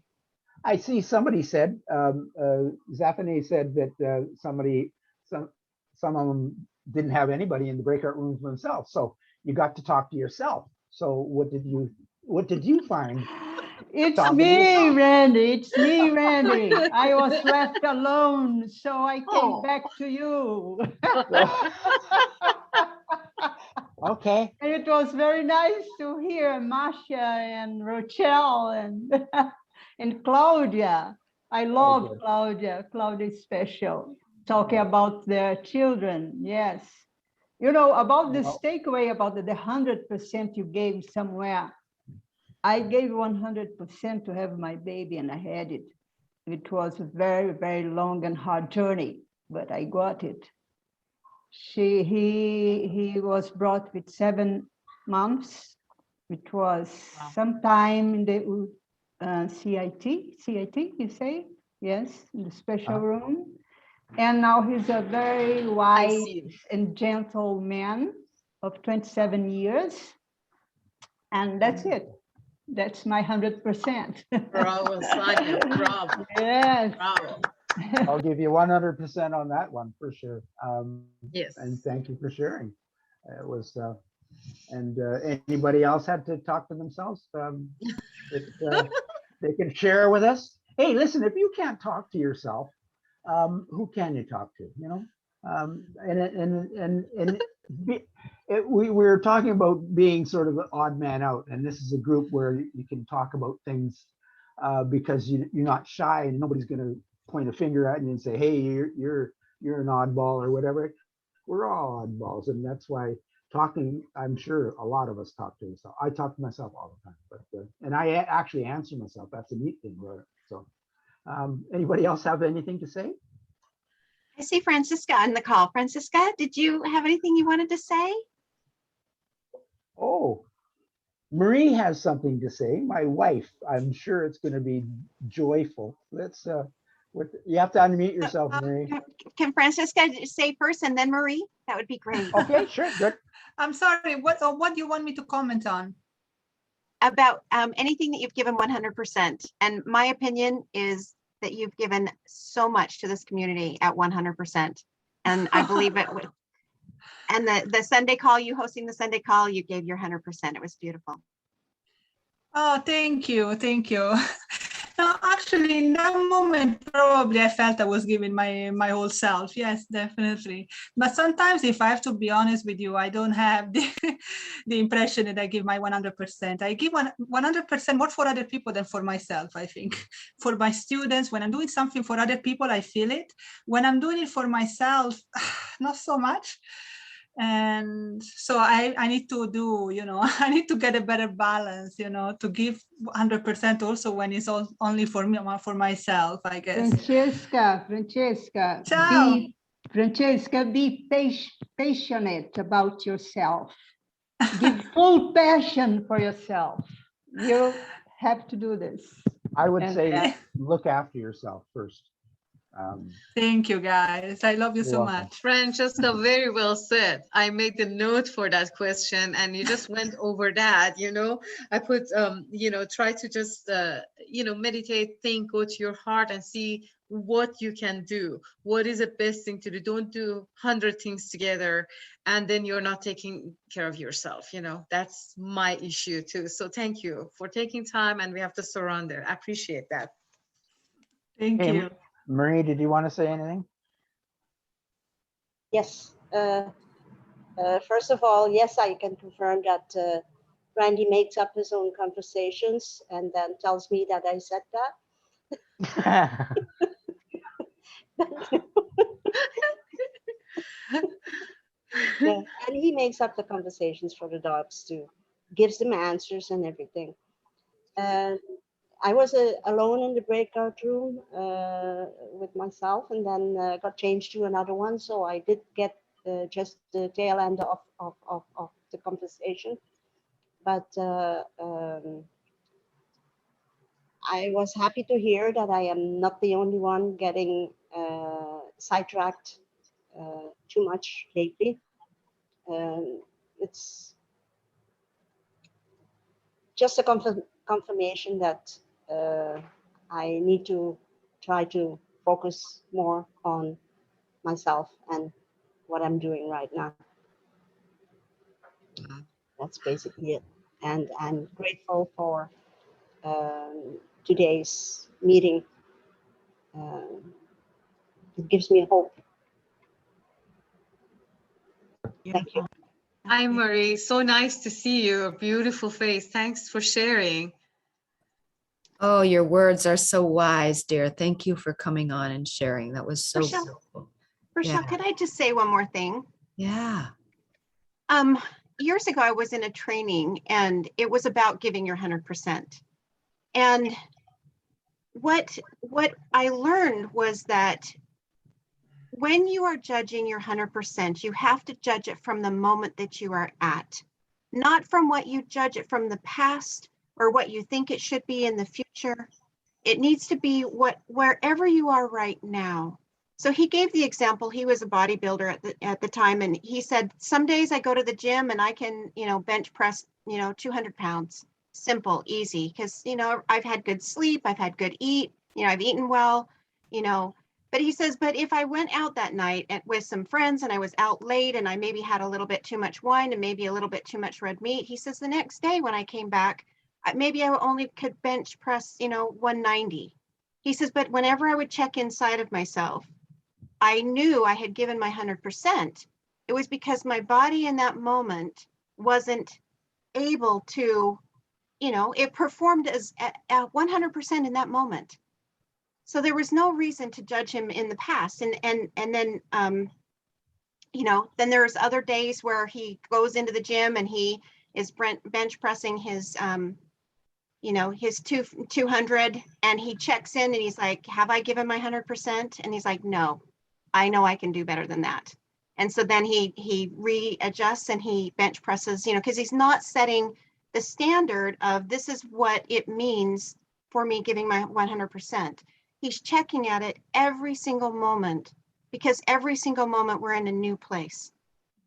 I see somebody said, Zaphane said that some of them didn't have anybody in the breakout rooms themselves. So you got to talk to yourself. So what did you find? It's me, Randy. It's me, Randy. I was left alone, so I came back to you. Okay. And it was very nice to hear Masha and Rochelle and and Claudia. I love Claudia. Claudia is special. Talking about their children. Yes. You know, about this takeaway about the 100% you gave somewhere. I gave 100% to have my baby, and I had it. It was a very, very long and hard journey, but I got it. He was brought with 7 months. It was sometime in the CIT, you say? Yes, in the special room. And now he's a very wise and gentle man of 27 years. And that's it. That's my 100%. Bravo, Sonia, bravo. Yes. Bravo. I'll give you 100% on that one for sure. Yes. And thank you for sharing. It was, anybody else had to talk to themselves? They can share with us. Hey, listen, if you can't talk to yourself, who can you talk to? You know, we were talking about being sort of an odd man out, and this is a group where you can talk about things because you're not shy, and nobody's going to point a finger at you and say, "Hey, you're an oddball" or whatever. We're all oddballs, and that's why talking. I'm sure a lot of us talk to ourselves. I talk to myself all the time, but and I actually answer myself. That's a neat thing about it. So, anybody else have anything to say? I see Francisca on the call. Francisca, did you have anything you wanted to say? Oh, Marie has something to say. My wife. I'm sure it's going to be joyful. Let's. You have to unmute yourself, Marie. Can Francisca say first and then Marie? That would be great. Okay, sure, good. I'm sorry. What do you want me to comment on? About anything that you've given 100%. And my opinion is that you've given so much to this community at 100%. And I believe it would. And the Sunday call, you hosting the Sunday call, you gave your 100%. It was beautiful. Oh, thank you. Thank you. No, actually, in that moment, probably I felt I was giving my whole self. Yes, definitely. But sometimes, if I have to be honest with you, I don't have the impression that I give my 100%. I give 100% more for other people than for myself, I think. For my students, when I'm doing something for other people, I feel it. When I'm doing it for myself, not so much. And so I need to do, I need to get a better balance, to give 100% also when it's only for me, for myself, I guess. Francesca, Ciao. be passionate about yourself. Give full passion for yourself. You have to do this. I would say look after yourself first. Thank you, guys. I love you so much. Francesca, very well said. I made the note for that question and you just went over that, I put, try to just, meditate, think, go to your heart and see what you can do. What is the best thing to do? Don't do 100 things together and then you're not taking care of yourself. That's my issue too. So thank you for taking time and we have to surrender. I appreciate that. Thank you. Marie, did you want to say anything? Yes. First of all, yes, I can confirm that Randy makes up his own conversations and then tells me that I said that. Yeah, and he makes up the conversations for the dogs too, gives them answers and everything. And I was alone in the breakout room with myself and then got changed to another one. So I did get just the tail end of the conversation. But I was happy to hear that I am not the only one getting sidetracked too much lately. It's just a confirmation that I need to try to focus more on myself and what I'm doing right now. That's basically it. And I'm grateful for today's meeting. It gives me hope. Thank you. Hi, Marie. So nice to see you. A beautiful face. Thanks for sharing. Oh, your words are so wise, dear. Thank you for coming on and sharing. That was so beautiful. Rochelle, could I just say one more thing? Yeah. Years ago, I was in a training and it was about giving your 100%. And what I learned was that when you are judging your 100%, you have to judge it from the moment that you are at, not from what you judge it from the past or what you think it should be in the future. It needs to be wherever you are right now. So he gave the example, he was a bodybuilder at the time, and he said, some days I go to the gym and I can, bench press, 200 pounds. Simple, easy, because, I've had good sleep, I've had good eat, I've eaten well, but he says, but if I went out that night with some friends and I was out late and I maybe had a little bit too much wine and maybe a little bit too much red meat, he says the next day when I came back, maybe I only could bench press, 190. He says, but whenever I would check inside of myself, I knew I had given my 100%. It was because my body in that moment wasn't able to, it performed as at 100% in that moment. So there was no reason to judge him in the past. And then, then there's other days where he goes into the gym and he is bench pressing his, his 200, and he checks in and he's like, have I given my 100%? And he's like, no, I know I can do better than that. And so then he readjusts and he bench presses, because he's not setting the standard of this is what it means for me giving my 100%. He's checking at it every single moment, because every single moment we're in a new place.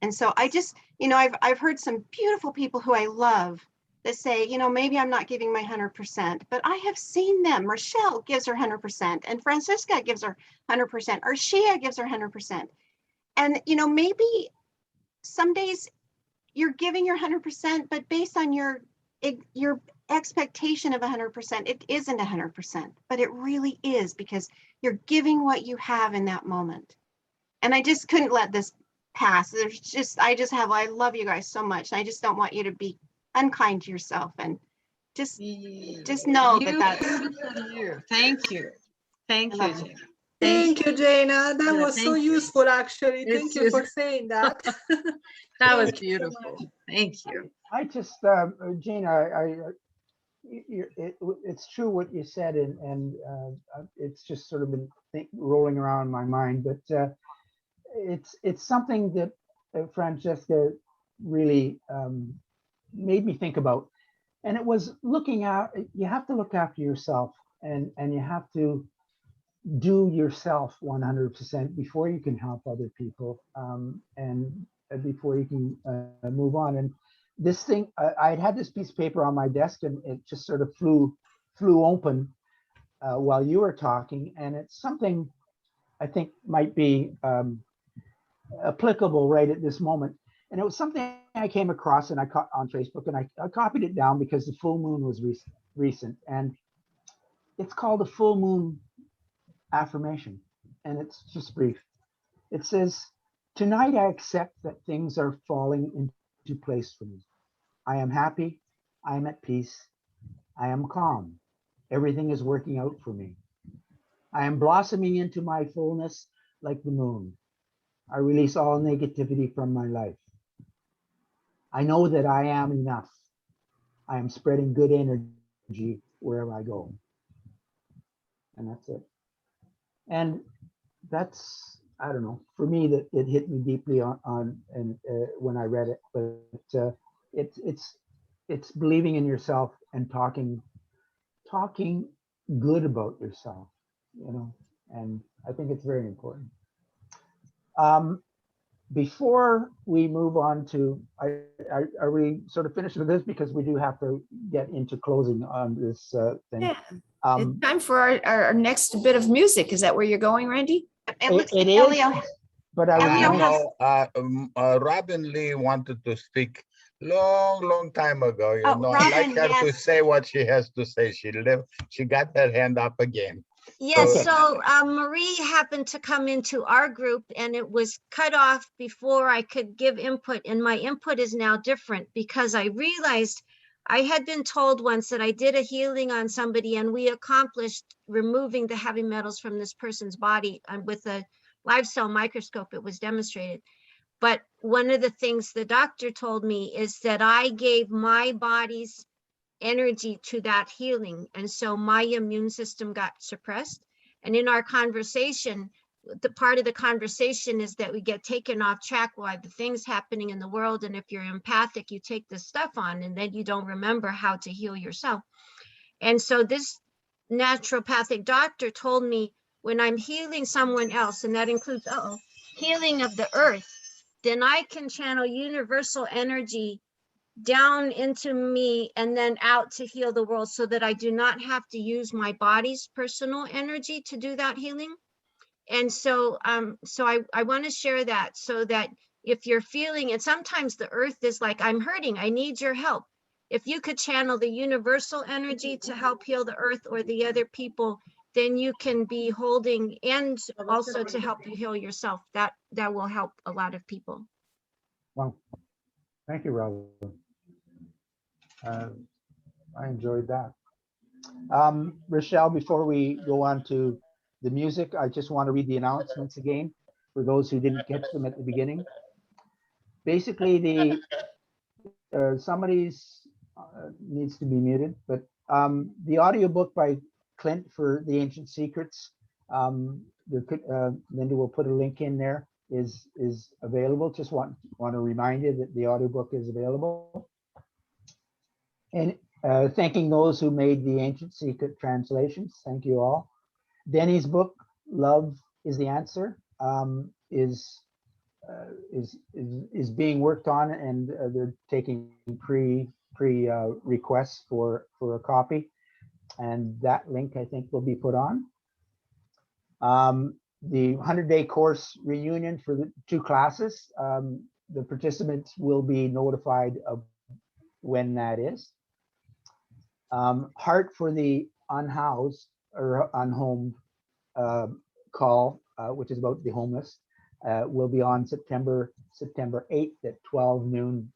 And so I just, I've heard some beautiful people who I love that say, maybe I'm not giving my 100%, but I have seen them. Rochelle gives her 100%, and Francisca gives her 100%, or Shia gives her 100%. And, maybe some days you're giving your 100%, but based on your expectation of 100%, it isn't 100%, but it really is, because you're giving what you have in that moment. And I just couldn't let this pass. I love you guys so much. I just don't want you to be unkind to yourself, and just know that's you. Thank you. Thank you, Jana. Thank you, Jana. That was so useful, actually. Thank you for saying that. That was beautiful. Thank you. I just, Jana, it's true what you said, and it's just sort of been rolling around in my mind, but it's something that Francesca really made me think about, and it was looking at, you have to look after yourself, and you have to do yourself 100% before you can help other people, and before you can move on. And this thing, I had this piece of paper on my desk, and it just sort of flew open while you were talking, and it's something I think might be applicable right at this moment. And it was something I came across and I caught on Facebook, and I copied it down because the full moon was recent, and it's called a full moon affirmation, and it's just brief. It says, tonight I accept that things are falling into place for me. I am happy, I am at peace, I am calm. Everything is working out for me. I am blossoming into my fullness like the moon. I release all negativity from my life. I know that I am enough. I am spreading good energy wherever I go. And that's it. And that's, I don't know, for me, that it hit me deeply when I read it. But it's believing in yourself and talking good about yourself, and I think it's very important. Before we move on to, are we sort of finished with this, because we do have to get into closing on this thing? Yeah. It's time for our next bit of music. Is that where you're going, Randy? It is, but I know Robin Lee wanted to speak long time ago. Robin, I'd like her to yes. say what she has to say. She got her hand up again. Yes, so Marie happened to come into our group, and it was cut off before I could give input, and my input is now different because I realized I had been told once that I did a healing on somebody and we accomplished removing the heavy metals from this person's body with a live cell microscope. It was demonstrated. But one of the things the doctor told me is that I gave my body's energy to that healing. And so my immune system got suppressed. And in our conversation, the part of the conversation is that we get taken off track by the things happening in the world. And if you're empathic, you take this stuff on and then you don't remember how to heal yourself. And so this naturopathic doctor told me, when I'm healing someone else, and that includes healing of the earth, then I can channel universal energy down into me and then out to heal the world, so that I do not have to use my body's personal energy to do that healing. And so I want to share that, so that if you're feeling, and sometimes the earth is like, I'm hurting, I need your help. If you could channel the universal energy to help heal the earth or the other people, then you can be holding, and also to help you heal yourself. That will help a lot of people. Wow. Thank you, Robin. I enjoyed that. Rochelle, before we go on to the music, I just want to read the announcements again for those who didn't catch them at the beginning. Basically, somebody's needs to be muted, but the audiobook by Clint for the Ancient Secrets, Linda will put a link in there, is available. Just want to remind you that the audiobook is available. And thanking those who made the Ancient Secret translations. Thank you all. Denny's book, Love is the Answer, is being worked on, and they're taking pre requests for a copy, and that link I think will be put on. The 100-day course reunion for the 2 classes, the participants will be notified of when that is. Heart for the unhoused or unhomed call, which is about the homeless, will be on September 8th at 12 noon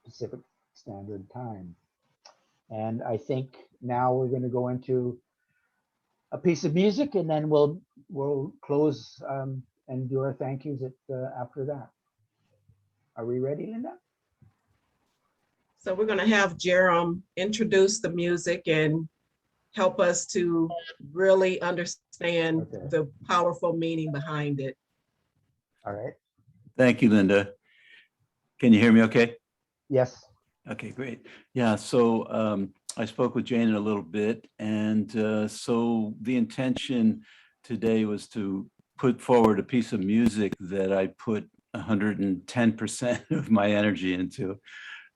Pacific Standard Time. And I think now we're going to go into a piece of music, and then we'll close and do our thank yous after that. Are we ready, Linda? So we're going to have Jerome introduce the music and help us to really understand the powerful meaning behind it. All right. Thank you, Linda. Can you hear me okay? Yes. Okay, great. Yeah, so I spoke with Jane a little bit, and so the intention today was to put forward a piece of music that I put 110% of my energy into.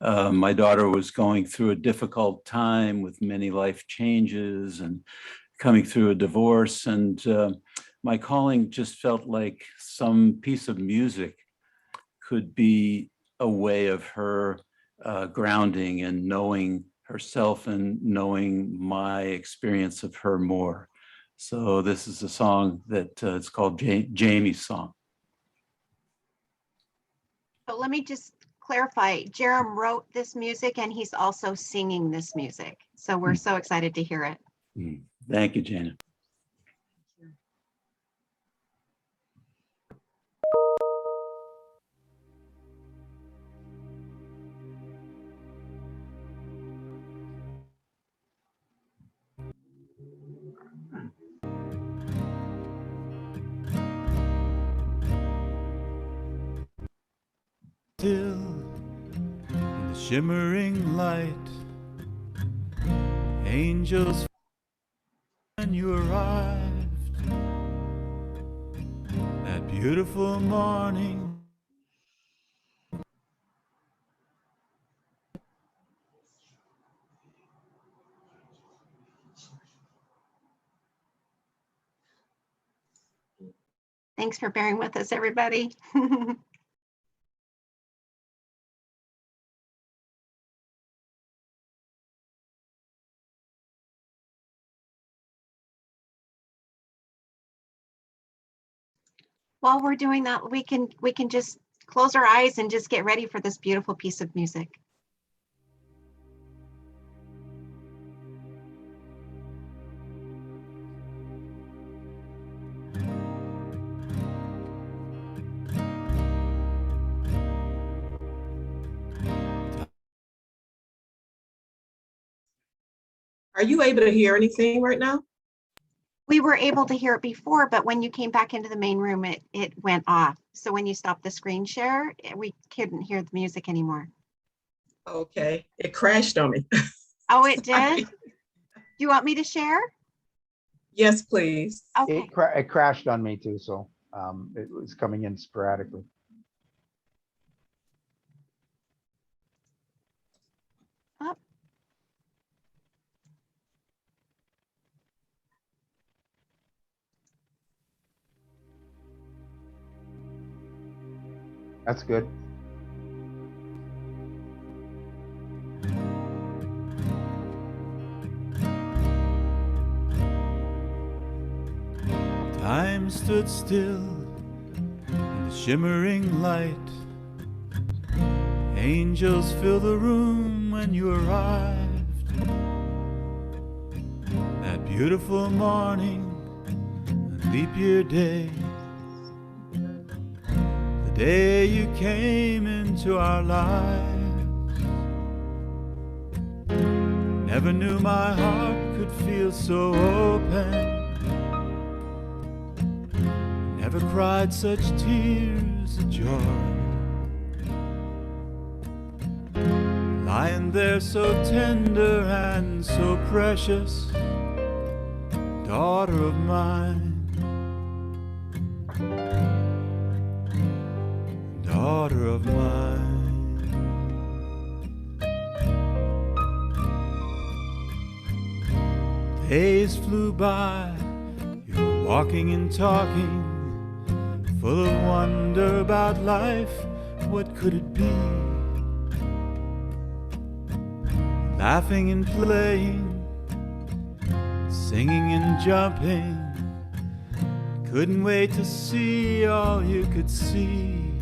My daughter was going through a difficult time with many life changes and coming through a divorce, and my calling just felt like some piece of music could be a way of her grounding and knowing herself and knowing my experience of her more. So this is a song that it's called Jamie's Song. So let me just clarify, Jerome wrote this music and he's also singing this music. So we're so excited to hear it. Thank you, Jana. Still in the shimmering light, angels when you arrived that beautiful morning. Thanks for bearing with us, everybody. While we're doing that, we can just close our eyes and just get ready for this beautiful piece of music. Are you able to hear anything right now? We were able to hear it before, but when you came back into the main room, it went off. So when you stopped the screen share, we couldn't hear the music anymore. Okay, it crashed on me. Oh, it did? Do you want me to share? Yes, please. Okay. It crashed on me too, so it was coming in sporadically. Up. That's good. Time stood still in the shimmering light. Angels fill the room when you arrived. That beautiful morning, a leap year day. The day you came into our lives. Never knew my heart could feel so open. Never cried such tears of joy. Lying there so tender and so precious, daughter of mine, daughter of mine. Days flew by, you were walking and talking, full of wonder about life. What could it be? Laughing and playing, singing and jumping. Couldn't wait to see all you could see.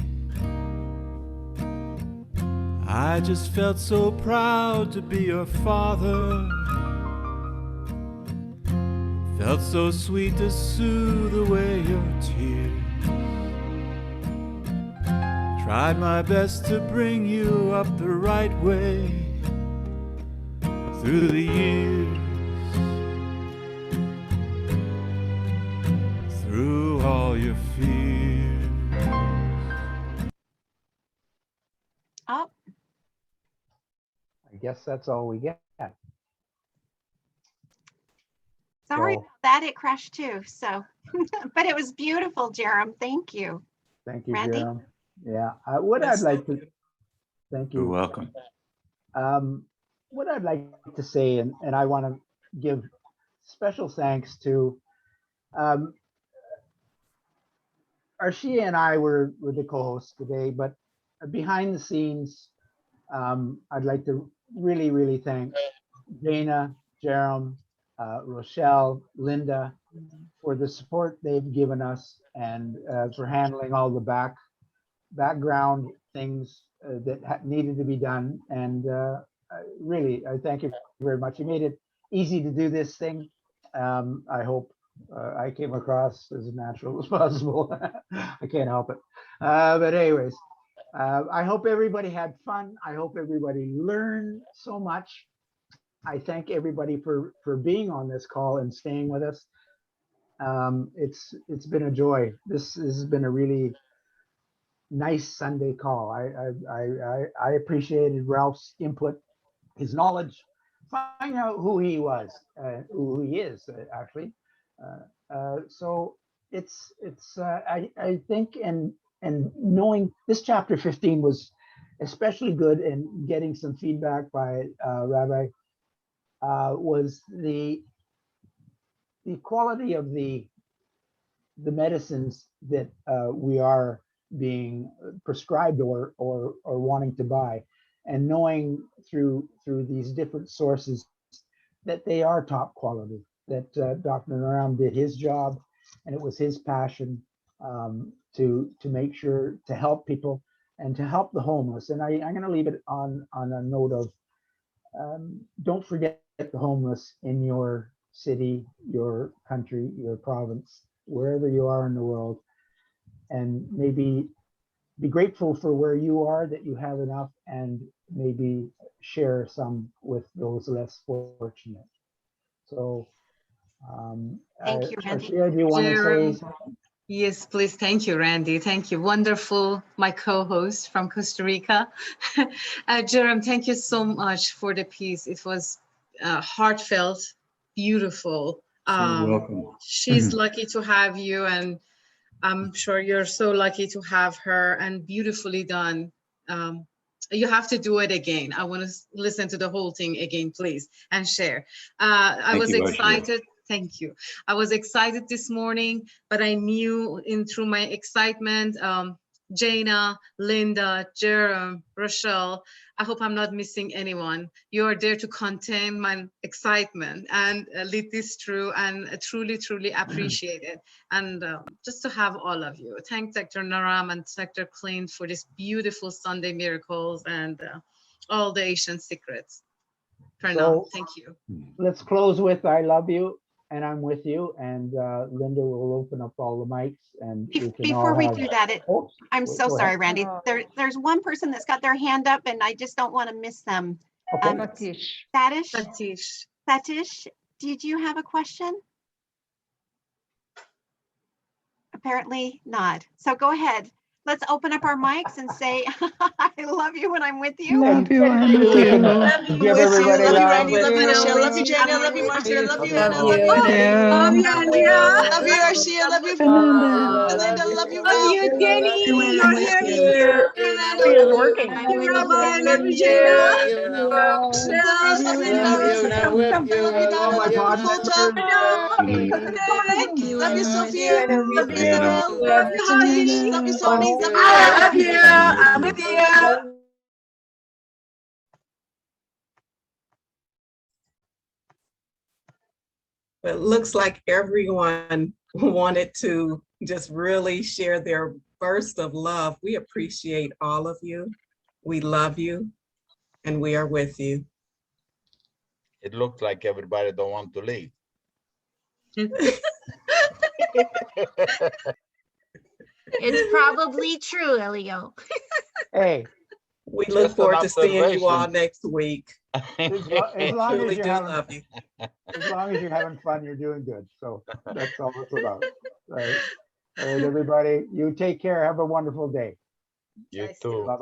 I just felt so proud to be your father. Felt so sweet to soothe away your tears. Tried my best to bring you up the right way through the years, through all your fears. Oh, I guess that's all we get. sorry So- about that. It crashed too. So, but it was beautiful, Jerem. Thank you. Thank you, Randy? Jerome. Yeah, what I'd like to, thank you. You're welcome. What I'd like to say, and I want to give special thanks to Arshia and I were the co-hosts today, but behind the scenes, I'd like to really thank Dana, Jerome, Rochelle, Linda, for the support they've given us and for handling all the background things that needed to be done. And really, I thank you very much. You made it easy to do this thing. I hope I came across as natural as possible. I can't help it. But anyways, I hope everybody had fun. I hope everybody learned so much. I thank everybody for being on this call and staying with us. It's been a joy. This has been a really nice Sunday call. I appreciated Ralph's input, his knowledge, finding out who he was, who he is actually. So I think and knowing this chapter 15 was especially good, and getting some feedback by Rabbi was the quality of the medicines that we are being prescribed or wanting to buy, and knowing through these different sources that they are top quality, that Dr. Naram did his job, and it was his passion to make sure to help people and to help the homeless. And I'm going to leave it on a note of don't forget the homeless in your city, your country, your province, wherever you are in the world, and maybe be grateful for where you are, that you have enough, and maybe share some with those less fortunate. So, Thank you, Randy. Ashia, do you want to say Jerem. something? Yes, please. Thank you, Randy. Thank you. Wonderful, my co-host from Costa Rica. Jerem, thank you so much for the piece. It was heartfelt, beautiful. You're welcome. She's lucky to have you, and I'm sure you're so lucky to have her, and beautifully done. You have to do it again. I want to listen to the whole thing again, please, and share. I Thank was you, Ashia. excited. Thank you. I was excited this morning, but I knew through my excitement, Jana, Linda, Jerem, Rochelle, I hope I'm not missing anyone. You are there to contain my excitement and lead this through, and truly, truly appreciate it. And just to have all of you. Thank Dr. Naram and Dr. Clint for this beautiful Sunday miracles and all the ancient secrets. For now, So thank you. let's close with I love you and I'm with you. And Linda will open up all the mics and we can all Before we have. do that, Oops, I'm wait, so go sorry, ahead. Randy. There's one person that's got their hand up and I just don't want to miss them. Okay. Satish, Satish, did you have a question? Apparently not. So go ahead. Let's open up our mics and say, I love you when I'm with you. Love you, I'm with We you. can Love you, give with you. everybody Love you, love. Randy. Love you, Rochelle. Love you, Jana. Love you, Marcia. Love you, Anna. Love you, Love Randy. you. Love you, Andrea. Love Love you, Arshia. Love you, Belinda. Belinda. Love you, Love Ralph. you, Jenny. You're here. Fernando. Is working. I'm Love you, with Rabbi. you. Love you, Jana. Rochelle. Rochelle, Belinda, Rochelle, Belinda. Love you, All Donna. my Love you, pod Fulta. members. Cousin Nick. Love you, Sophia. Love you, Diana. Isabel. Love you, Hadish. Love you, Sony. Love you, I love Aaron. you. I'm with you. But it looks like everyone wanted to just really share their burst of love. We appreciate all of you. We love you, and we are with you. It looks like everybody don't want to leave. It's probably true, Elio. Hey. We look Just an forward to seeing you all observation. next week. As long as Truly you're do having, love you. as long as you're having fun, you're doing good. So that's all it's about. All right. All right, everybody. You take care. Have a wonderful day. You too. Bye-bye.